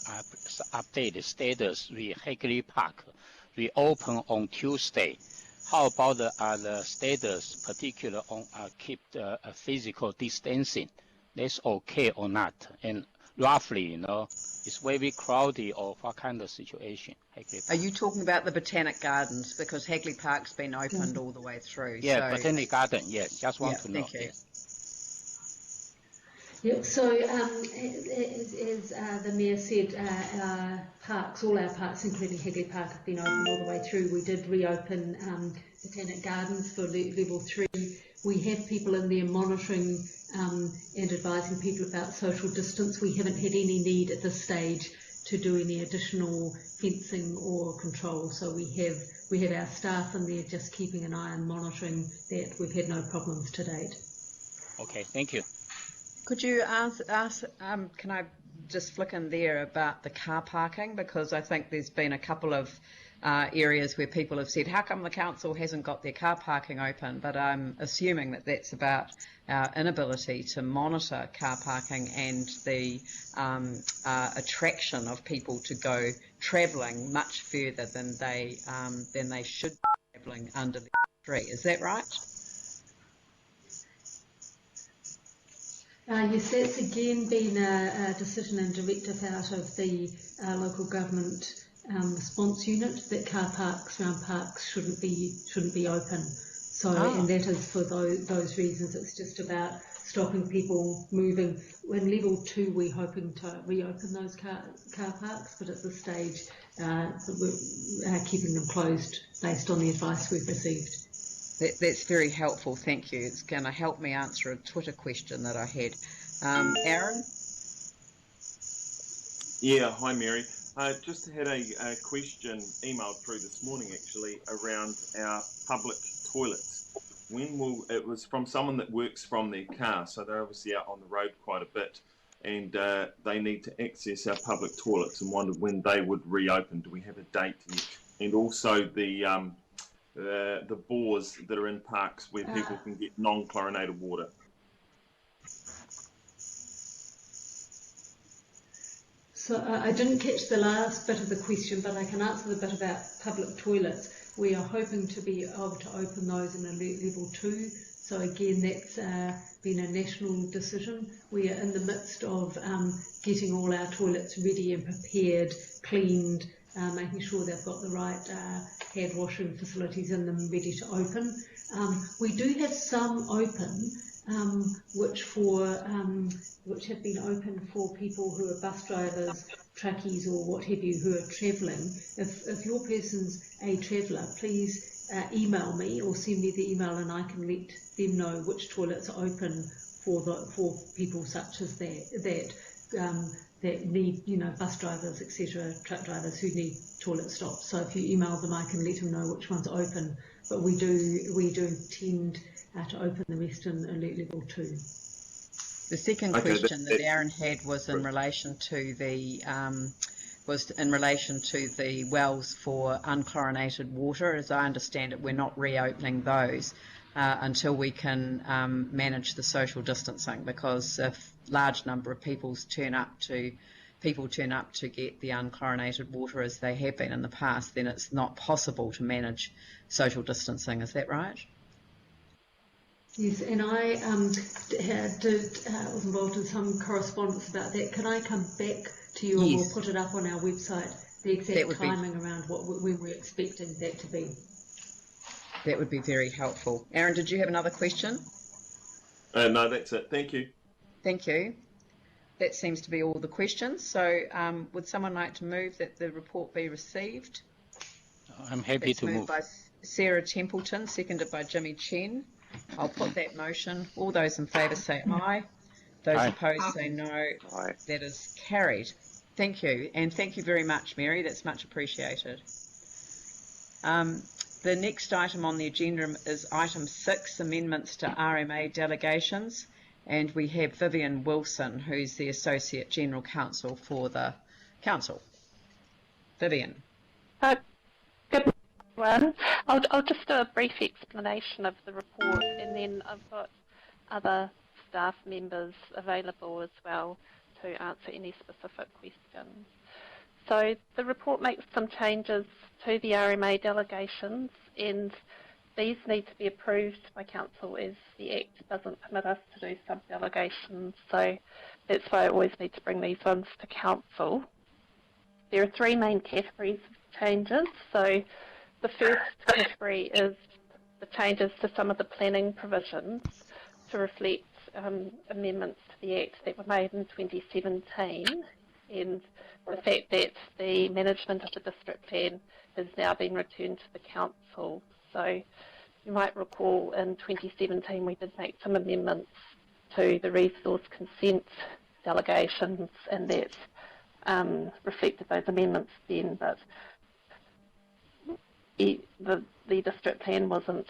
updated status. Hagley Park reopen on Tuesday. How about the status, particular on keep the physical distancing? That's okay or not? And roughly, it's very crowded or what kind of situation? Are you talking about the Botanic Gardens? Because Hagley Park's been opened all the way through. Yeah, so... Botanic Garden, yes. Just want to know. Thank you. Yeah, so as the Mayor said, our parks, all our parks, including Hagley Park, have been open all the way through. We did reopen Botanic Gardens for level 3. We have people in there monitoring and advising people about social distance. We haven't had any need at this stage to do any additional fencing or control. So we have our staff in there just keeping an eye and monitoring that. We've had no problems to date. Okay, thank you. Could you can I just flick in there about the car parking? Because I think there's been a couple of areas where people have said, how come the council hasn't got their car parking open? But I'm assuming that that's about our inability to monitor car parking and the attraction of people to go travelling much further than they should be travelling under the tree. Is that right? Yes, that's again been a decision and directive out of the local government response unit that car parks around parks shouldn't be open. So, and that is for those reasons. It's just about stopping people moving. In level 2, we're hoping to reopen those car parks, but at this stage, we're keeping them closed based on the advice we've received. That's very helpful, thank you. It's going to help me answer a Twitter question that I had. Aaron? Yeah, hi Mary. Just had a question emailed through this morning actually around our public toilets. It was from someone that works from their car, so they're obviously out on the road quite a bit, and they need to access our public toilets and wondered when they would reopen. Do we have a date yet? And also the bores that are in parks where people can get non-chlorinated water. So I didn't catch the last bit of the question, but I can answer the bit about public toilets. We are hoping to be able to open those in alert level 2. So again, that's been a national decision. We are in the midst of getting all our toilets ready and prepared, cleaned, making sure they've got the right hand washing facilities in them ready to open. We do have some open which have been open for people who are bus drivers, truckies or what have you who are travelling. If your person's a traveller, please email me or send me the email and I can let them know which toilets are open for people such as that need, bus drivers, etc., truck drivers who need toilet stops. So if you email them, I can let them know which ones are open. But we do intend to open the rest in alert level 2. The second question that Aaron had was in relation to the wells for unchlorinated water. As I understand it, we're not reopening those until we can manage the social distancing, because if large number of people turn up to get the unchlorinated water as they have been in the past, then it's not possible to manage social distancing. Is that right? Yes, and I was involved in some correspondence about that. Can I come back to you and we'll put it up on our website, the exact timing around when we're expecting that to be? That would be very helpful. Aaron, did you have another question? No, that's it. Thank you. Thank you. That seems to be all the questions. So would someone like to move that the report be received? I'm happy to move. Moved by Sarah Templeton, seconded by Jimmy Chen. I'll put that motion. All those in favour say aye. Those opposed say no. Aye. That is carried. Thank you. And thank you very much, Mary. That's much appreciated. The next item on the agenda is item 6, amendments to RMA delegations, and we have Vivian Wilson, who's the Associate General Counsel for the Council. Vivian. Good one. I'll just do a brief explanation of the report, and then I've got other staff members available as well to answer any specific questions. So the report makes some changes to the RMA delegations, and these need to be approved by Council as the Act doesn't permit us to do sub-delegations, so that's why I always need to bring these ones to Council. There are 3 main categories of changes. So the first category is the changes to some of the planning provisions to reflect amendments to the Act that were made in 2017, and the fact that the management of the district plan has now been returned to the Council. So you might recall in 2017 we did make some amendments to the resource consent delegations, and that reflected those amendments then, but the district plan wasn't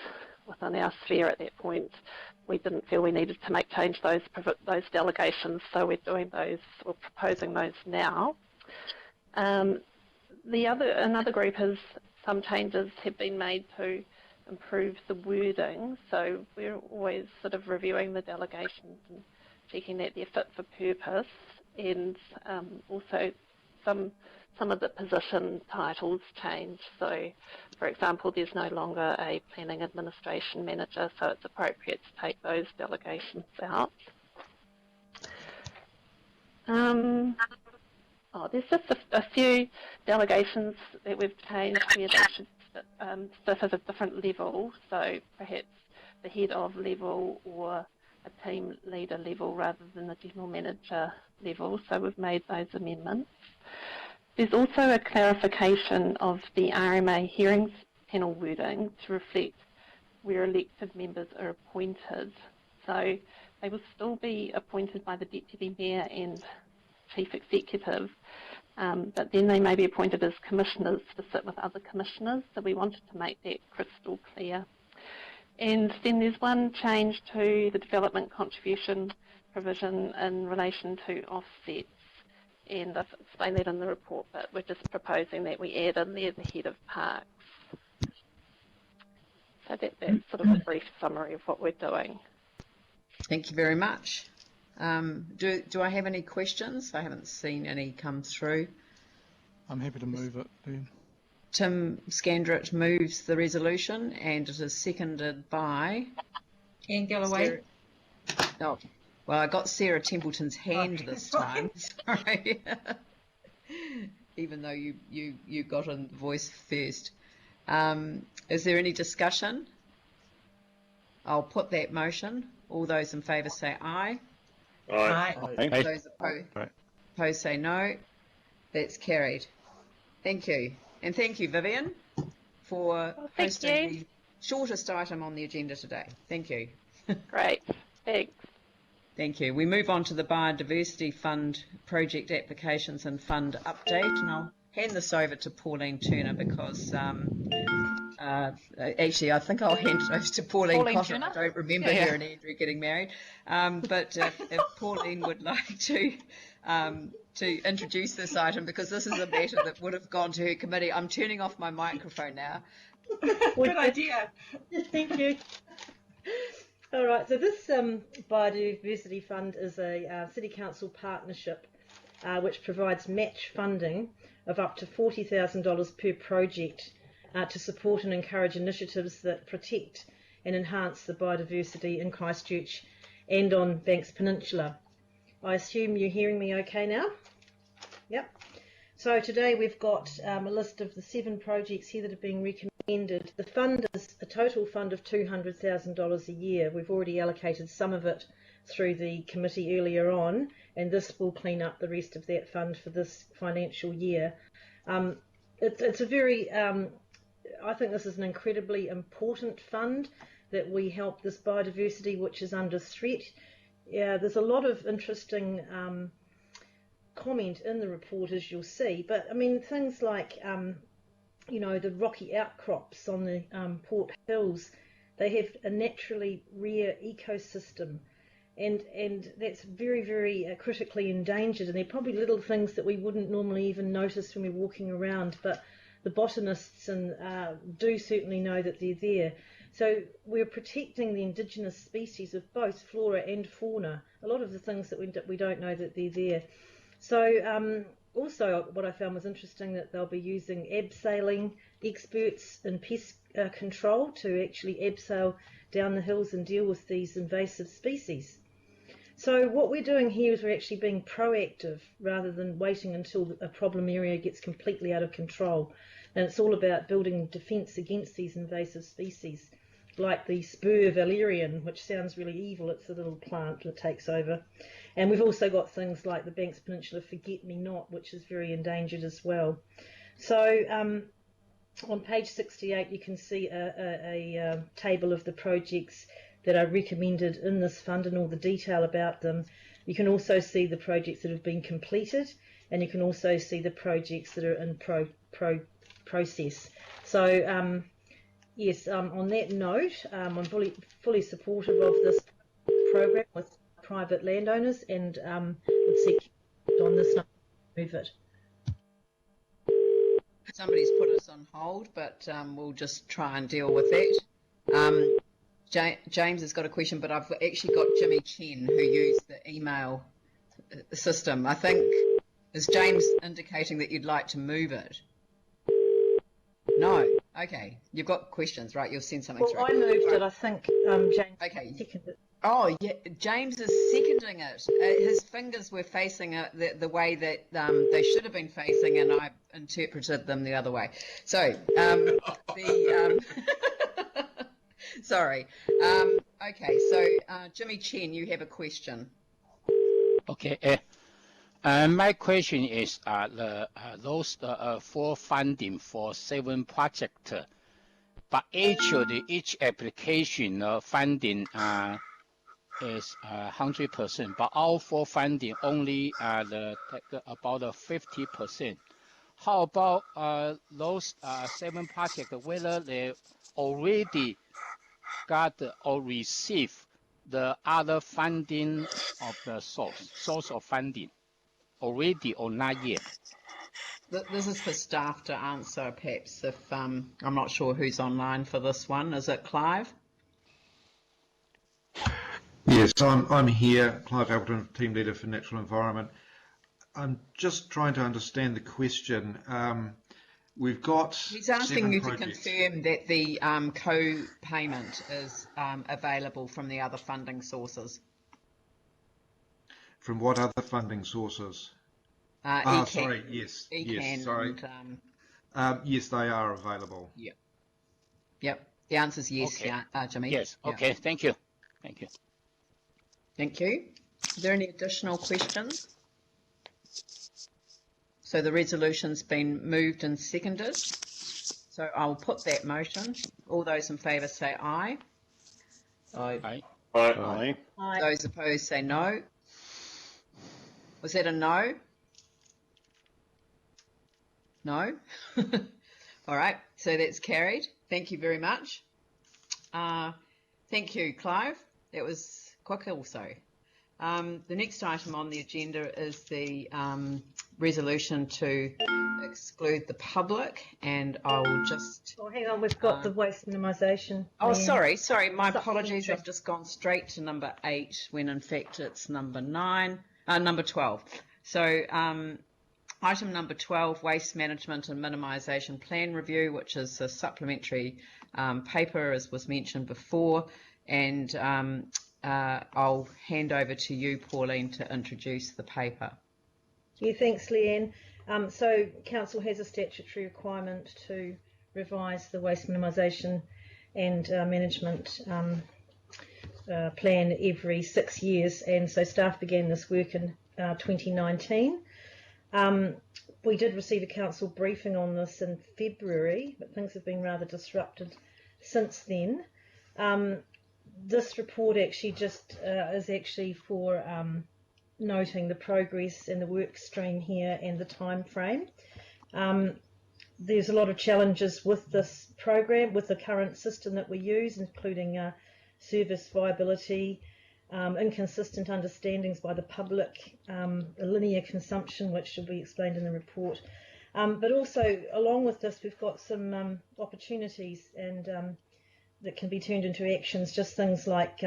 within our sphere at that point. We didn't feel we needed to change those delegations, so we're doing those, we're proposing those now. Another group is some changes have been made to improve the wording, so we're always sort of reviewing the delegations and checking that they're fit for purpose, and also some of the position titles change. So, for example, there's no longer a planning administration manager, so it's appropriate to take those delegations out. There's just a few delegations that we've changed where they should sit at a different level, so perhaps the head of level or a team leader level rather than the general manager level, so we've made those amendments. There's also a clarification of the RMA hearings panel wording to reflect where elected members are appointed. So they will still be appointed by the Deputy Mayor and Chief Executive, but then they may be appointed as commissioners to sit with other commissioners, so we wanted to make that crystal clear. And then there's one change to the development contribution provision in relation to offsets, and I've explained that in the report, but we're just proposing that we add in there the head of parks. So that's sort of a brief summary of what we're doing. Thank you very much. Do I have any questions? I haven't seen any come through. I'm happy to move it, Dean. Tim Scandrett moves the resolution, and it is seconded by Anne Galloway. Oh, well, I got Sarah Templeton's hand this time. Sorry. Even though you got in the voice first. Is there any discussion? I'll put that motion. All those in favour say aye. Aye. Aye. Those opposed say no. That's carried. Thank you. And thank you, Vivian, for hosting the shortest item on the agenda today. Thank you. Great. Thanks. Thank you. We move on to the Biodiversity Fund project applications and fund update, and I'll hand this over to Pauline Turner because actually I think I'll hand it over to Pauline Cotter. I don't remember her and Andrew getting married, but if Pauline would like to introduce this item, because this is a matter that would have gone to her committee. I'm turning off my microphone now. Good idea. Thank you. All right, so this Biodiversity Fund is a City Council partnership which provides match funding of up to $40,000 per project to support and encourage initiatives that protect and enhance the biodiversity in Christchurch and on Banks Peninsula. I assume you're hearing me okay now? Yep. So today we've got a list of the 7 projects here that are being recommended. The fund is a total fund of $200,000 a year. We've already allocated some of it through the committee earlier on, and this will clean up the rest of that fund for this financial year. It's a very, I think this is an incredibly important fund that we help this biodiversity which is under threat. Yeah, there's a lot of interesting comment in the report, as you'll see, but I mean things like you know, the rocky outcrops on the Port Hills, they have a naturally rare ecosystem, and that's very, very critically endangered. And they're probably little things that we wouldn't normally even notice when we're walking around, but the botanists do certainly know that they're there. So we're protecting the indigenous species of both flora and fauna. A lot of the things that we don't know that they're there. So also what I found was interesting that they'll be using abseiling experts in pest control to actually abseil down the hills and deal with these invasive species. So what we're doing here is we're actually being proactive rather than waiting until a problem area gets completely out of control. And it's all about building defence against these invasive species, like the spur valerian, which sounds really evil. It's a little plant that takes over. And we've also got things like the Banks Peninsula forget-me-not, which is very endangered as well. So on page 68 you can see a table of the projects that are recommended in this fund and all the detail about them. You can also see the projects that have been completed, and you can also see the projects that are in process. So yes, on that note, I'm fully supportive of this program with private landowners, and would seek on this number to move it. Somebody's put us on hold, but we'll just try and deal with that. James has got a question, but I've actually got Jimmy Chen, who used the email system. I think, is James indicating that you'd like to move it? No. Okay. You've got questions, right? You'll send something through. Well, I moved it. I think James seconded it. Oh, yeah. James is seconding it. His fingers were facing the way that they should have been facing, and I interpreted them the other way. So, sorry. Okay, so Jimmy Chen, you have a question. Okay. My question is those for funding for 7 projects, but actually each application funding is 100%, but our for funding only about 50%. How about those 7 projects, whether they already got or received the other funding of the source of funding already or not yet? This is for staff to answer, perhaps, if I'm not sure who's online for this one. Is it Clive? Yes, I'm here, Clive Appleton, Team Leader for Natural Environment. I'm just trying to understand the question. We've got He's asking you to confirm that the co-payment is available from the other funding sources. From what other funding sources? Sorry, yes, yes, sorry. And, yes, they are available. Yep. Yep. The answer is yes, okay. Jimmy. Yes. Okay. Yeah. Thank you. Thank you. Thank you. Are there any additional questions? So the resolution's been moved and seconded. So I'll put that motion. All those in favour say aye. Aye. Aye. Aye. Aye. Those opposed say no. Was that a no? No? All right, so that's carried. Thank you very much. Thank you, Clive. That was quick also. The next item on the agenda is the resolution to exclude the public, and I'll just... Oh, hang on, we've got the waste minimisation. Oh, sorry, my apologies. I've just gone straight to number 8 when in fact it's number 12. So item number 12, Waste Management and Minimisation Plan Review, which is a supplementary paper, as was mentioned before, and I'll hand over to you, Pauline, to introduce the paper. Yeah, thanks, Leanne. So Council has a statutory requirement to revise the waste minimisation and management plan every 6 years, and so staff began this work in 2019. We did receive a council briefing on this in February, but things have been rather disrupted since then. This report actually just is actually for noting the progress and the work stream here and the time frame. there's a lot of challenges with this program, with the current system that we use, including service viability, inconsistent understandings by the public, linear consumption, which should be explained in the report. But also, along with this, we've got some opportunities and that can be turned into actions, just things like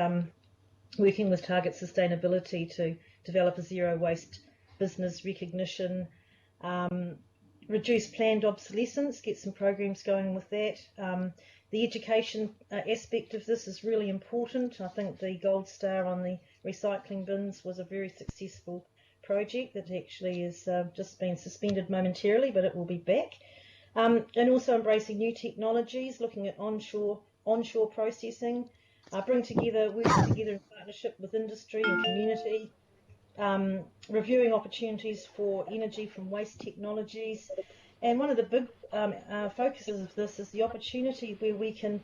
working with Target Sustainability to develop a zero waste business recognition, reduce planned obsolescence, get some programs going with that. The education aspect of this is really important. I think the gold star on the recycling bins was a very successful project that actually has just been suspended momentarily, but it will be back. And also embracing new technologies, looking at onshore processing, working together in partnership with industry and community, reviewing opportunities for energy from waste technologies. And one of the big focuses of this is the opportunity where we can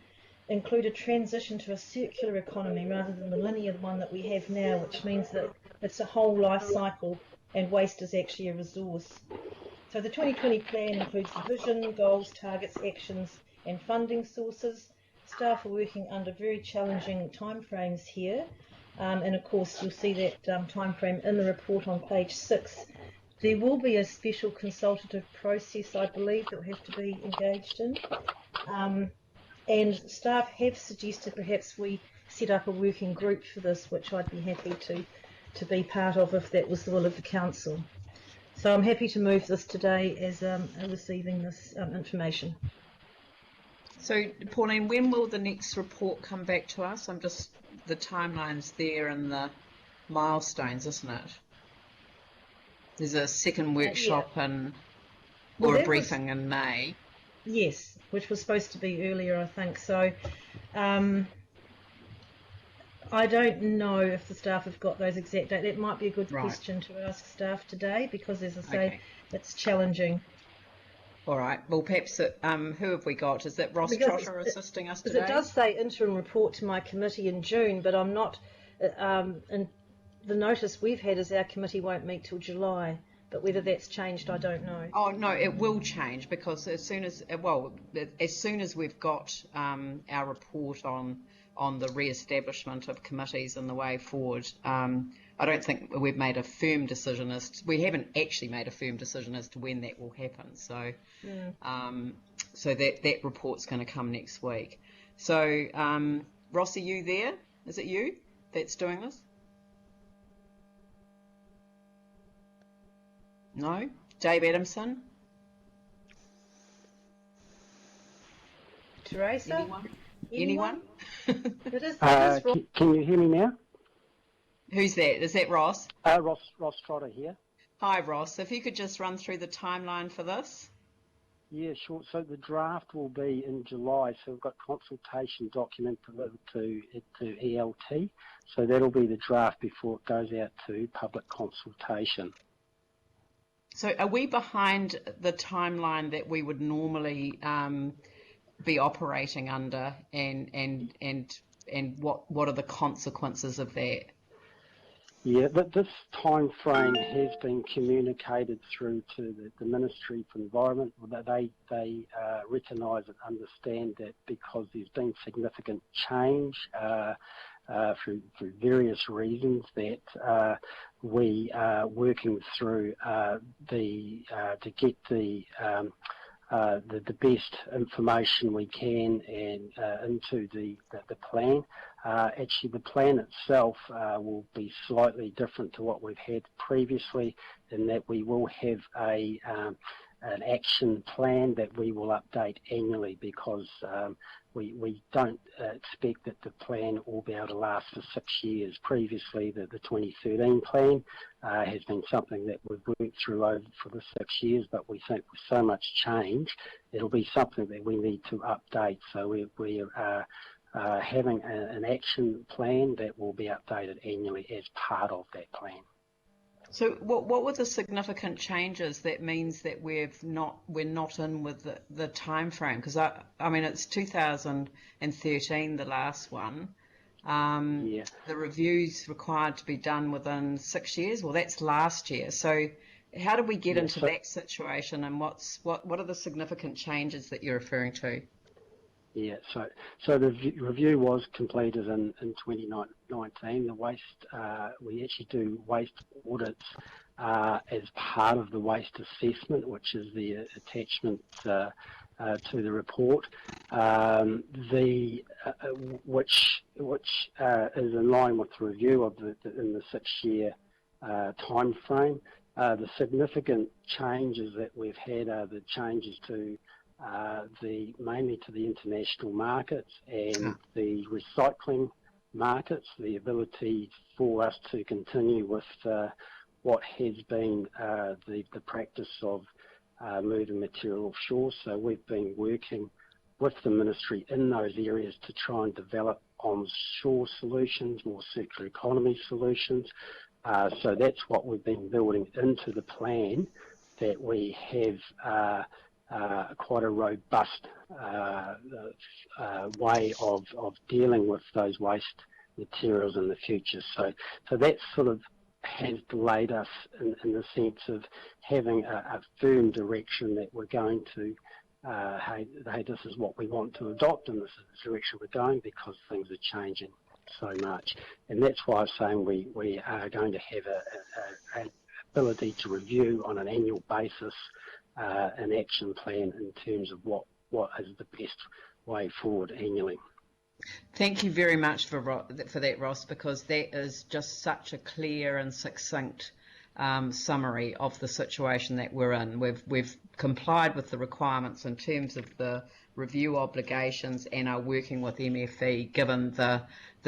include a transition to a circular economy rather than the linear one that we have now, which means that it's a whole life cycle and waste is actually a resource. So the 2020 plan includes the vision, goals, targets, actions and funding sources. Staff are working under very challenging timeframes here. And of course you'll see that timeframe in the report on page 6. There will be a special consultative process, I believe, that will have to be engaged in. And staff have suggested perhaps we set up a working group for this, which I'd be happy to be part of if that was the will of the council. So I'm happy to move this today as receiving this information. So, Pauline, when will the next report come back to us? The timeline's there and the milestones, isn't it? There's a second workshop or a briefing in May. Yes, which was supposed to be earlier, I think. So I don't know if the staff have got those exact dates. It might be a good question to ask staff today because, as I say, it's challenging. All right. Well, perhaps who have we got? Is that Ross Trotter assisting us today? Because it does say interim report to my committee in June, but I'm not. And the notice we've had is our committee won't meet till July. But whether that's changed, I don't know. Oh no, it will change because as soon as we've got our report on the re-establishment of committees and the way forward, I don't think we've made a firm decision we haven't actually made a firm decision as to when that will happen. So, so that report's going to come next week. So, Ross, are you there? Is it you that's doing this? No? Dave Adamson? Teresa? Anyone? Can you hear me now? Who's that? Is that Ross? Ross Trotter here. Hi, Ross. If you could just run through the timeline for this. Yeah, sure. So the draft will be in July. So we've got consultation document to ELT. So that'll be the draft before it goes out to public consultation. So are we behind the timeline that we would normally be operating under, and what are the consequences of that? Yeah, but this time frame has been communicated through to the Ministry for Environment. They recognise and understand that because there's been significant change through various reasons, that we are working through to get the best information we can and into the plan. Actually, the plan itself will be slightly different to what we've had previously, in that we will have an action plan that we will update annually, because we don't expect that the plan will be able to last for 6 years. Previously, the 2013 plan has been something that we've worked through over for the 6 years, but we think with so much change, it'll be something that we need to update. So we are having an action plan that will be updated annually as part of that plan. So what were the significant changes that means that we're not in with the time frame? Because I mean, it's 2013, the last one. The review's required to be done within 6 years. Well, that's last year. So How did we get Yeah, into so- that situation, and what are the significant changes that you're referring to? Yeah, so the review was completed in 2019. The waste, we actually do waste audits as part of the waste assessment, which is the attachment to the report, which is in line with the review of in the 6-year time frame. The significant changes that we've had are the changes to mainly to the international markets and the recycling markets, the ability for us to continue with what has been the practice of moving material offshore. So we've been working with the ministry in those areas to try and develop onshore solutions, more circular economy solutions. So that's what we've been building into the plan, that we have quite a robust way of dealing with those waste materials in the future. So that sort of has delayed us in the sense of having a firm direction that we're going to, hey, this is what we want to adopt and this is the direction we're going, because things are changing so much. And that's why I'm saying we are going to have an ability to review on an annual basis an action plan in terms of what is the best way forward annually. Thank you very much for that, Ross, because that is just such a clear and succinct summary of the situation that we're in. We've complied with the requirements in terms of the review obligations and are working with MFE given the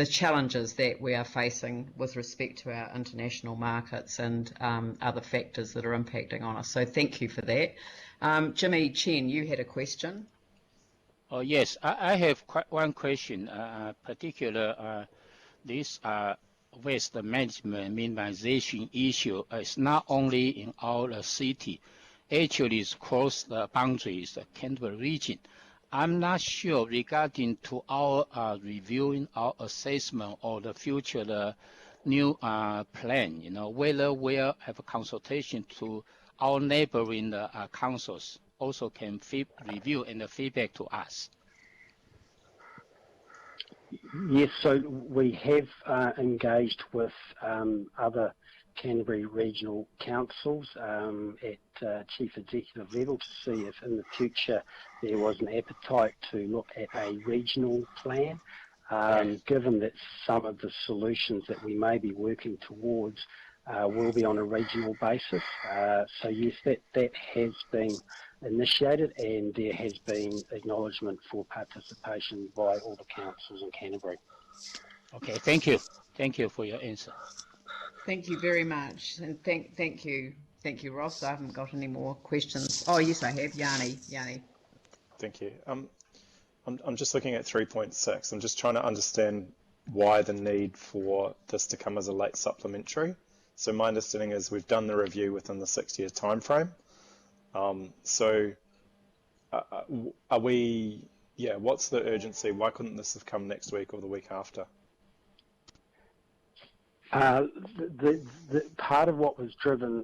challenges that we are facing with respect to our international markets and other factors that are impacting on us. So thank you for that. Jimmy Chen, you had a question. Oh, yes, I have one question, particular this waste management minimization issue is not only in our city, actually it's across the boundaries, the Canterbury region. I'm not sure regarding to our reviewing our assessment of the future, the new plan, whether we'll have a consultation to our neighboring councils also can review and the feedback to us. Yes, so we have engaged with other Canterbury regional councils at chief executive level to see if in the future there was an appetite to look at a regional plan, given that some of the solutions that we may be working towards will be on a regional basis. So yes, that has been initiated and there has been acknowledgement for participation by all the councils in Canterbury. Okay, thank you. Thank you for your answer. Thank you very much, and thank you, Ross. I haven't got any more questions. Oh, yes, I have. Yanni. Thank you. I'm just looking at 3.6. I'm just trying to understand why the need for this to come as a late supplementary. So my understanding is we've done the review within the 6-year time frame. So are we? Yeah. What's the urgency? Why couldn't this have come next week or the week after? The part of what was driving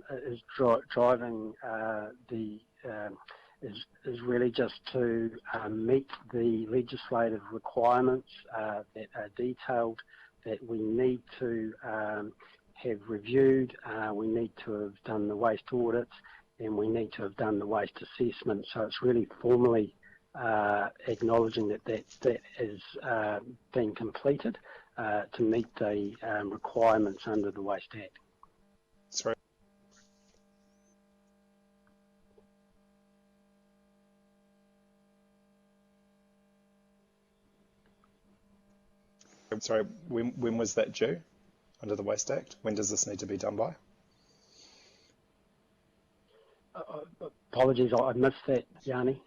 is really just to meet the legislative requirements that are detailed that we need to have reviewed. We need to have done the waste audits and we need to have done the waste assessment. So it's really formally acknowledging that is being completed to meet the requirements under the Waste Act. Sorry. I'm sorry, when was that due under the Waste Act? When does this need to be done by? Apologies, I missed that, Yanni.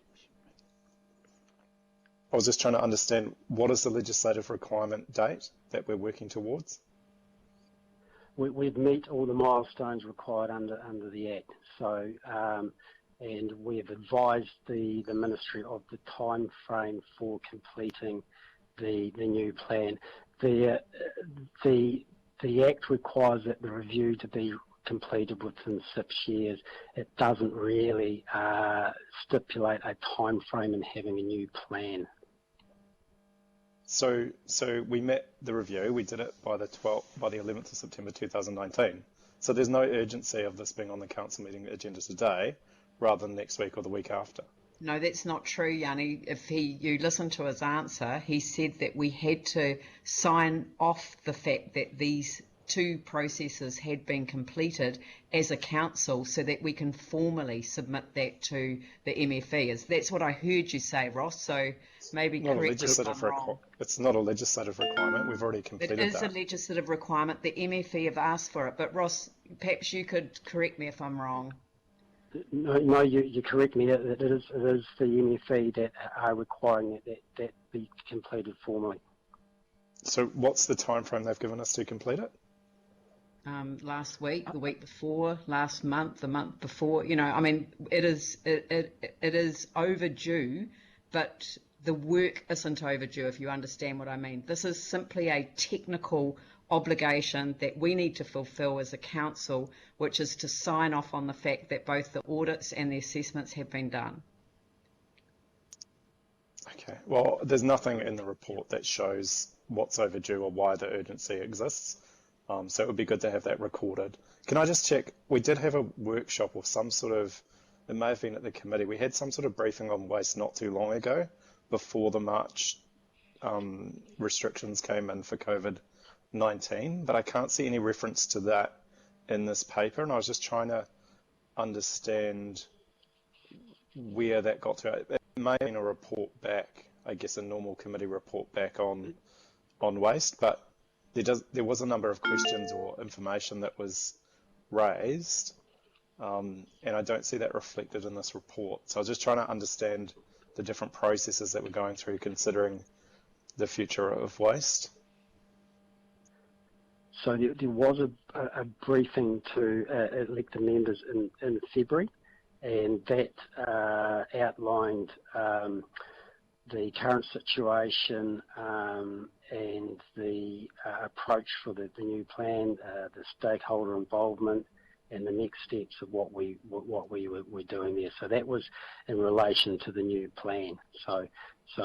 I was just trying to understand what is the legislative requirement date that we're working towards? We'd meet all the milestones required under the Act. So, and we've advised the Ministry of the time frame for completing the new plan. The Act requires that the review to be completed within 6 years, it doesn't really stipulate a time frame in having a new plan. So we met the review. We did it by the 11th of September 2019. So there's no urgency of this being on the council meeting agenda today, rather than next week or the week after. No, that's not true, Yanni. If you listen to his answer, he said that we had to sign off the fact that these two processes had been completed as a council so that we can formally submit that to the MFE. That's what I heard you say, Ross, so maybe correct me if I'm wrong. It's not a legislative requirement. We've already completed that. It is a legislative requirement. The MFE have asked for it. But Ross, perhaps you could correct me if I'm wrong. No, you correct me. It is the MFE that are requiring that be completed formally. So what's the time frame they've given us to complete it? Last week, the week before, last month, the month before. You know, I mean, it is overdue, but the work isn't overdue, if you understand what I mean. This is simply a technical obligation that we need to fulfil as a council, which is to sign off on the fact that both the audits and the assessments have been done. Okay, well, there's nothing in the report that shows what's overdue or why the urgency exists. So it would be good to have that recorded. Can I just check, we did have a workshop or some sort of, it may have been at the committee, we had some sort of briefing on waste not too long ago, before the March restrictions came in for COVID-19, but I can't see any reference to that in this paper, and I was just trying to understand where that got to. It may have been a report back, I guess a normal committee report back on waste, but there was a number of questions or information that was raised, and I don't see that reflected in this report. So I was just trying to understand the different processes that we're going through considering the future of waste. So there was a briefing to elected members in February, and that outlined the current situation and the approach for the new plan, the stakeholder involvement, and the next steps of what we were doing there. So that was in relation to the new plan. So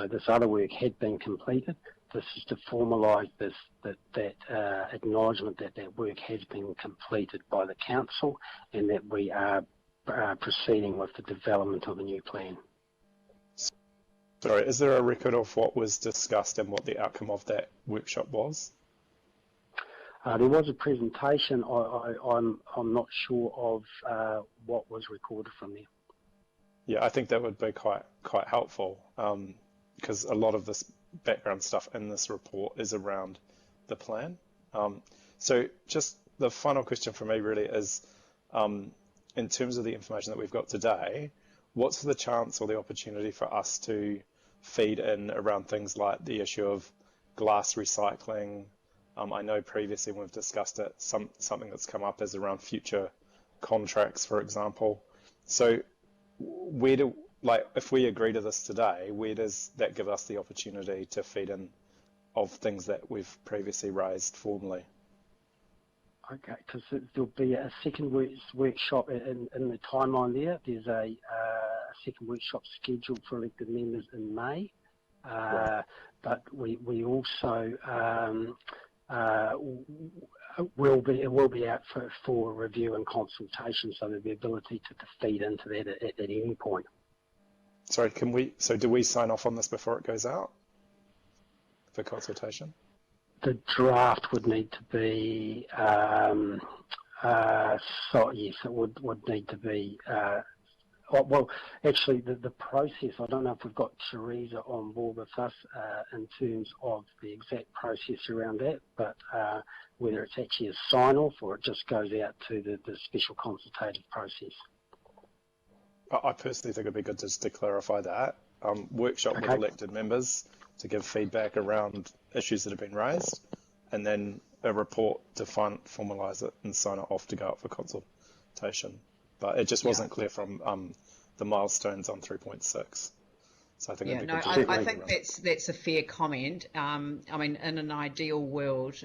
this other work had been completed. This is to formalise that acknowledgement that work has been completed by the council, and that we are proceeding with the development of a new plan. Sorry, is there a record of what was discussed and what the outcome of that workshop was? There was a presentation. I'm not sure of what was recorded from there. Yeah, I think that would be quite helpful, because a lot of this background stuff in this report is around the plan. So just the final question for me really is, in terms of the information that we've got today, what's the chance or the opportunity for us to feed in around things like the issue of glass recycling? I know previously when we've discussed it, something that's come up is around future contracts, for example. So if we agree to this today, where does that give us the opportunity to feed in of things that we've previously raised formally? Okay, because there'll be a second workshop in the timeline there. There's a second workshop scheduled for elected members in May, right. But we also will be out for review and consultation, so there'll be ability to feed into that at any point. Sorry, do we sign off on this before it goes out for consultation? The draft would need to be, yes, it would need to be, well, actually the process, I don't know if we've got Teresa on board with us in terms of the exact process around that, but whether it's actually a sign-off or it just goes out to the special consultative process. I personally think it'd be good just to clarify that. Workshop with elected members to give feedback around issues that have been raised, and then a report to formalise it and sign it off to go out for consultation. But it just wasn't clear from the milestones on 3.6. So I think it'd be good to I think that's a fair comment. I mean, in an ideal world,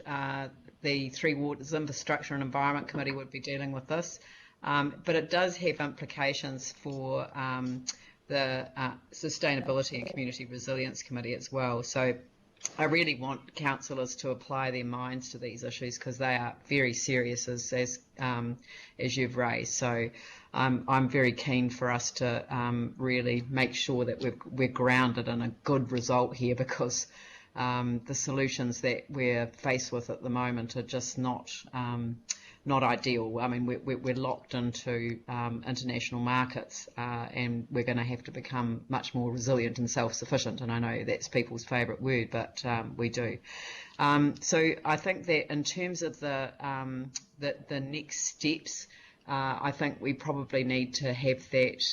the Three Waters Infrastructure and Environment Committee would be dealing with this, but it does have implications for the Sustainability and Community Resilience Committee as well. So I really want councillors to apply their minds to these issues because they are very serious, as you've raised. So I'm very keen for us to really make sure that we're grounded in a good result here, because the solutions that we're faced with at the moment are just not ideal. I mean, we're locked into international markets, and we're going to have to become much more resilient and self-sufficient. And I know that's people's favourite word, but we do. So I think that in terms of the next steps, I think we probably need to have that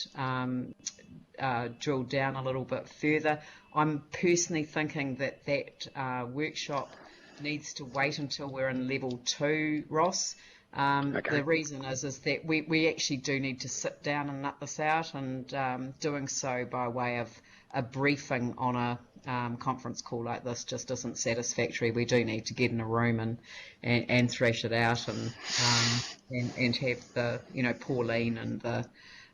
drilled down a little bit further. I'm personally thinking that workshop needs to wait until we're in level 2, Ross. Okay. The reason is that we actually do need to sit down and nut this out, and doing so by way of a briefing on a conference call like this just isn't satisfactory. We do need to get in a room and thrash it out, and have the Pauline and the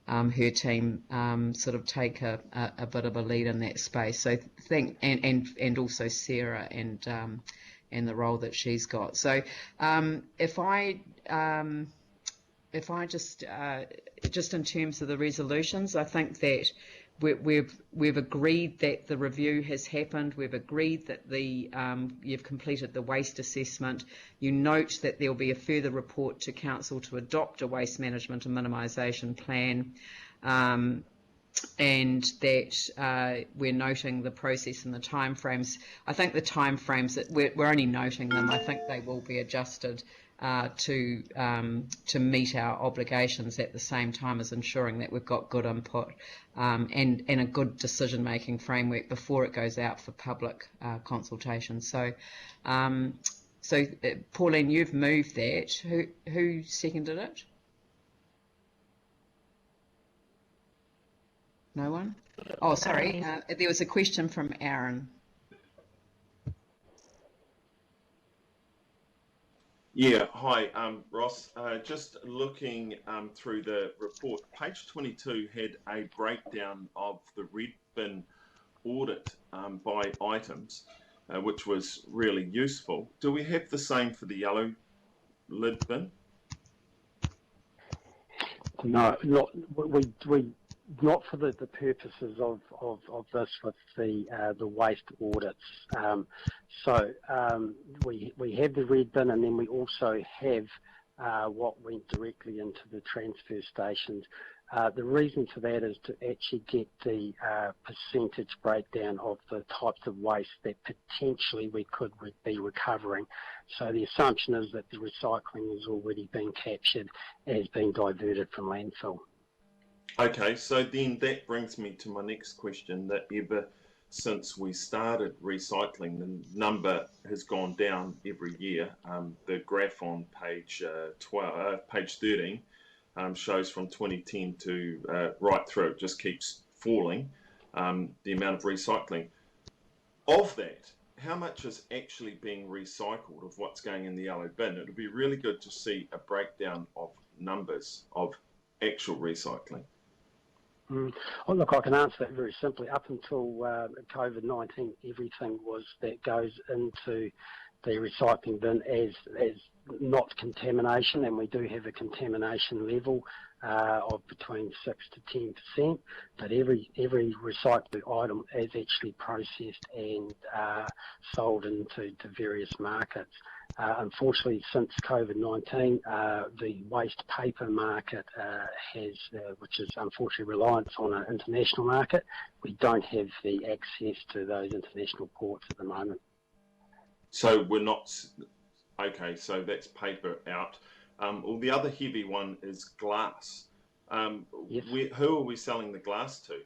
her team sort of take a bit of a lead in that space. So and also Sarah and the role that she's got. So if I just in terms of the resolutions, I think that we've agreed that the review has happened. We've agreed that you've completed the waste assessment. You note that there will be a further report to council to adopt a waste management and minimisation plan, and that we're noting the process and the timeframes. I think the timeframes that we're only noting them. I think they will be adjusted to meet our obligations at the same time as ensuring that we've got good input and a good decision-making framework before it goes out for public consultation. So, Pauline, you've moved that. Who seconded it? No one? Oh, sorry. There was a question from Aaron. Yeah, hi, Ross. Just looking through the report, page 22 had a breakdown of the red bin audit by items, which was really useful. Do we have the same for the yellow lid bin? No, not for the purposes of this with the waste audits. We have the red bin, and then we also have what went directly into the transfer stations. The reason for that is to actually get the percentage breakdown of the types of waste that potentially we could be recovering. So the assumption is that the recycling has already been captured as being diverted from landfill. Okay, so then that brings me to my next question, that ever since we started recycling, the number has gone down every year. The graph on page 13 shows from 2010 to right through, it just keeps falling, the amount of recycling. Of that, how much is actually being recycled of what's going in the yellow bin? It would be really good to see a breakdown of numbers of actual recycling. Oh, look, I can answer that very simply. Up until COVID-19, everything that goes into the recycling bin as not contamination, and we do have a contamination level of between 6 to 10%. But every recycled item is actually processed and sold into various markets. Unfortunately, since COVID-19, the waste paper market which is unfortunately reliant on an international market, we don't have the access to those international ports at the moment. So we're not, okay, so that's paper out. Well, the other heavy one is glass. Yes. Who are we selling the glass to?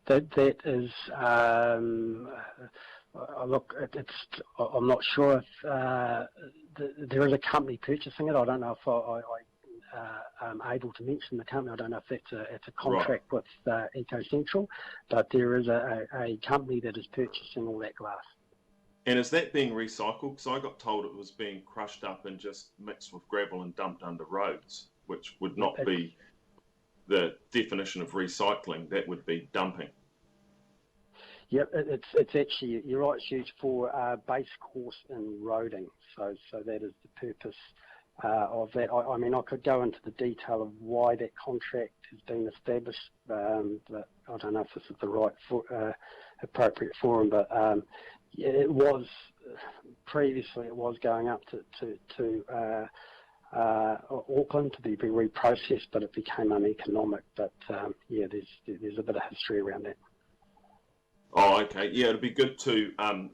That is, look, I'm not sure if there is a company purchasing it. I don't know if I'm able to mention the company. I don't know if it's a contract with EcoCentral, but there is a company that is purchasing all that glass. And is that being recycled? Because I got told it was being crushed up and just mixed with gravel and dumped under roads, which would not be the definition of recycling. That would be dumping. Yep, it's actually, you're right, it's used for base course and roading. So that is the purpose of that. I mean, I could go into the detail of why that contract has been established, but I don't know if this is the right appropriate forum. But it was previously going up to Auckland to be reprocessed, but it became uneconomic. But yeah, there's a bit of history around that. Oh, okay. Yeah, it'd be good to,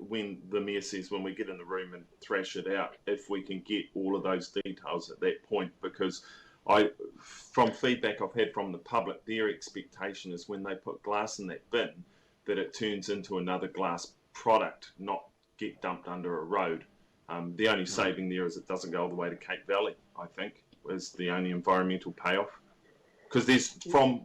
when the Mayor says when we get in the room and thrash it out, if we can get all of those details at that point, because from feedback I've had from the public, their expectation is when they put glass in that bin, that it turns into another glass product, not get dumped under a road. The only saving there is it doesn't go all the way to Cape Valley, I think, is the only environmental payoff. Because there's, from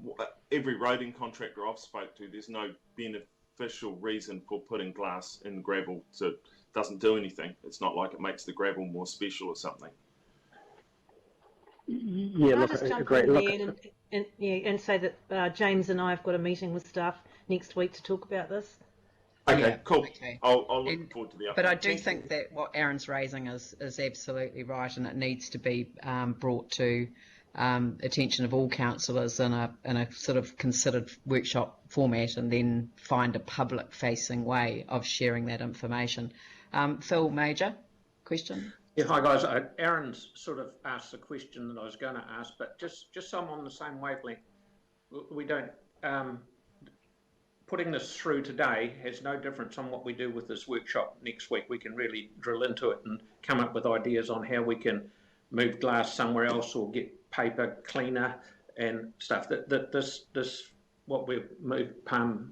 every roading contractor I've spoke to, there's no beneficial reason for putting glass in gravel. It doesn't do anything. It's not like it makes the gravel more special or something. Yeah, Can I just jump in there and say that James and I have got a meeting with staff next week to talk about this. Okay, cool. Okay. I'll look forward to the update. But I do think that what Aaron's raising is absolutely right, and it needs to be brought to attention of all councillors in a sort of considered workshop format, and then find a public-facing way of sharing that information. Phil Major, question? Yeah, hi guys. Aaron's sort of asked the question that I was going to ask, but just so I'm on the same wavelength, we don't. Putting this through today has no difference on what we do with this workshop next week. We can really drill into it and come up with ideas on how we can move glass somewhere else or get paper cleaner and stuff. This what we're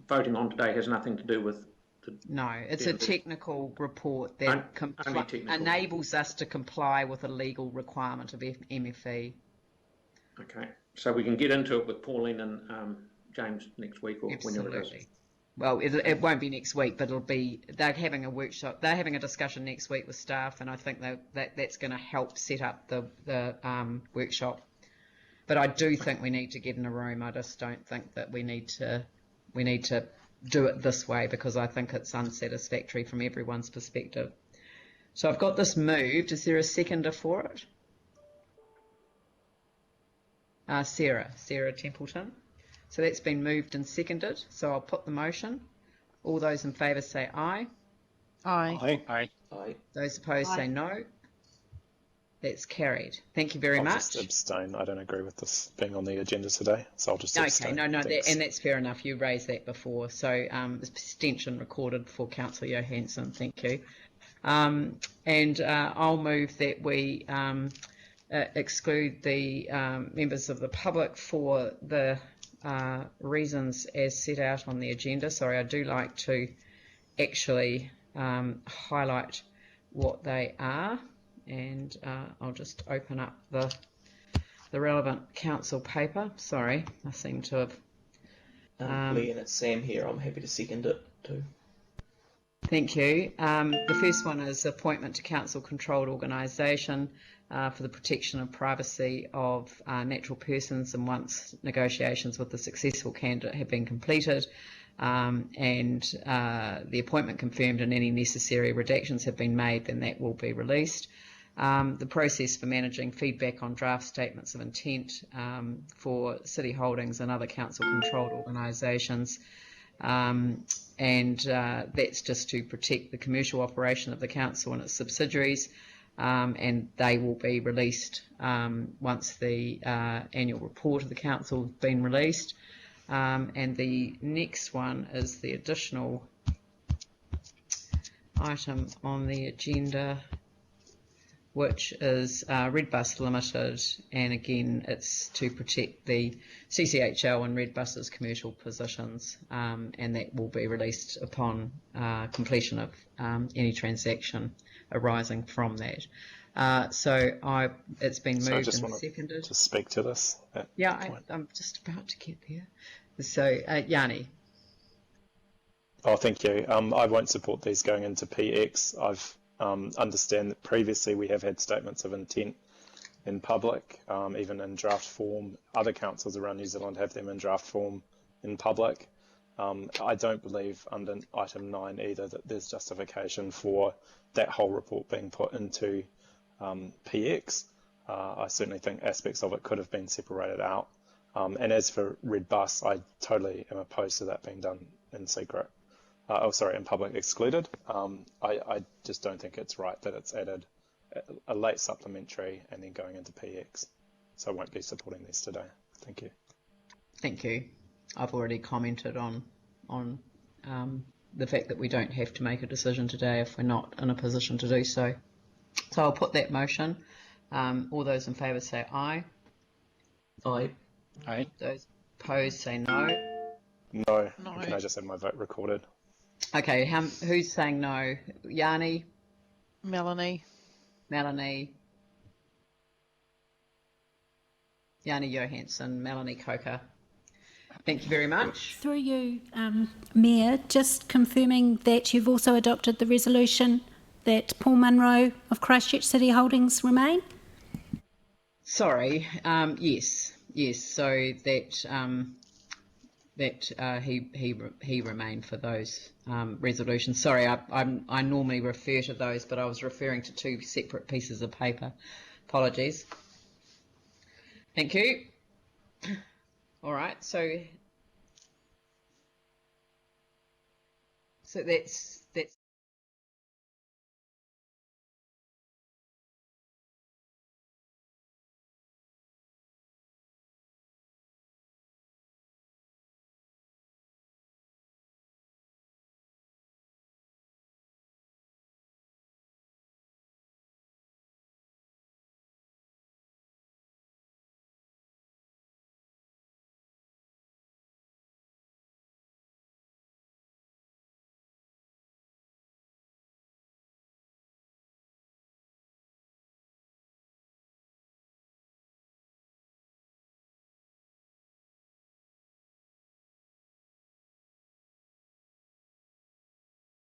voting on today has nothing to do with. No, it's a technical report that enables us to comply with a legal requirement of MFE. Okay, so we can get into it with Pauline and James next week or whenever it is. Well, it won't be next week, but it'll be. They're having a workshop. They're having a discussion next week with staff, and I think that's going to help set up the workshop. But I do think we need to get in a room. I just don't think that we need to do it this way, because I think it's unsatisfactory from everyone's perspective. So I've got this moved. Is there a seconder for it? Sarah Templeton. So that's been moved and seconded. So I'll put the motion. All those in favour say aye. Aye. Aye. Those opposed say no. That's carried. Thank you very much. I'll just abstain. I don't agree with this being on the agenda today, so I'll just abstain. Okay, no, and that's fair enough. You raised that before. So abstention recorded for Councillor Johansson. Thank you. And I'll move that we exclude the members of the public for the reasons as set out on the agenda. Sorry, I do like to actually highlight what they are, and I'll just open up the relevant council paper. Sorry, I seem to have... Lee, and it's Sam here. I'm happy to second it too. Thank you. The first one is appointment to council-controlled organisation for the protection of privacy of natural persons, and once negotiations with the successful candidate have been completed and the appointment confirmed and any necessary redactions have been made, then that will be released. The process for managing feedback on draft statements of intent for City Holdings and other council-controlled organisations. And that's just to protect the commercial operation of the council and its subsidiaries, and they will be released once the annual report of the council has been released. And the next one is the additional item on the agenda, which is Redbus Limited, and again it's to protect the CCHL and Redbus's commercial positions, and that will be released upon completion of any transaction arising from that. So it's been moved and seconded. To speak to this. Yeah, I'm just about to get there. So Yanni. Oh, thank you. I won't support these going into PX. I've understand that previously we have had statements of intent in public, even in draft form. Other councils around New Zealand have them in draft form in public. I don't believe under item 9 either that there's justification for that whole report being put into PX. I certainly think aspects of it could have been separated out. And as for Red Bus, I totally am opposed to that being done in secret. In public excluded. I just don't think it's right that it's added a late supplementary and then going into PX. So I won't be supporting these today. Thank you. Thank you. I've already commented on the fact that we don't have to make a decision today if we're not in a position to do so. So I'll put that motion. All those in favour say aye. Aye. Aye. Those opposed say no. No. Can I just have my vote recorded? Okay, who's saying no? Yanni? Melanie. Melanie. Yanni Johansson, Melanie Coker. Thank you very much. Through you, Mayor, just confirming that you've also adopted the resolution that Paul Munro of Christchurch City Holdings remain? Sorry, yes, so that he remained for those resolutions. Sorry, I normally refer to those, but I was referring to two separate pieces of paper. Apologies. Thank you. All right, so that's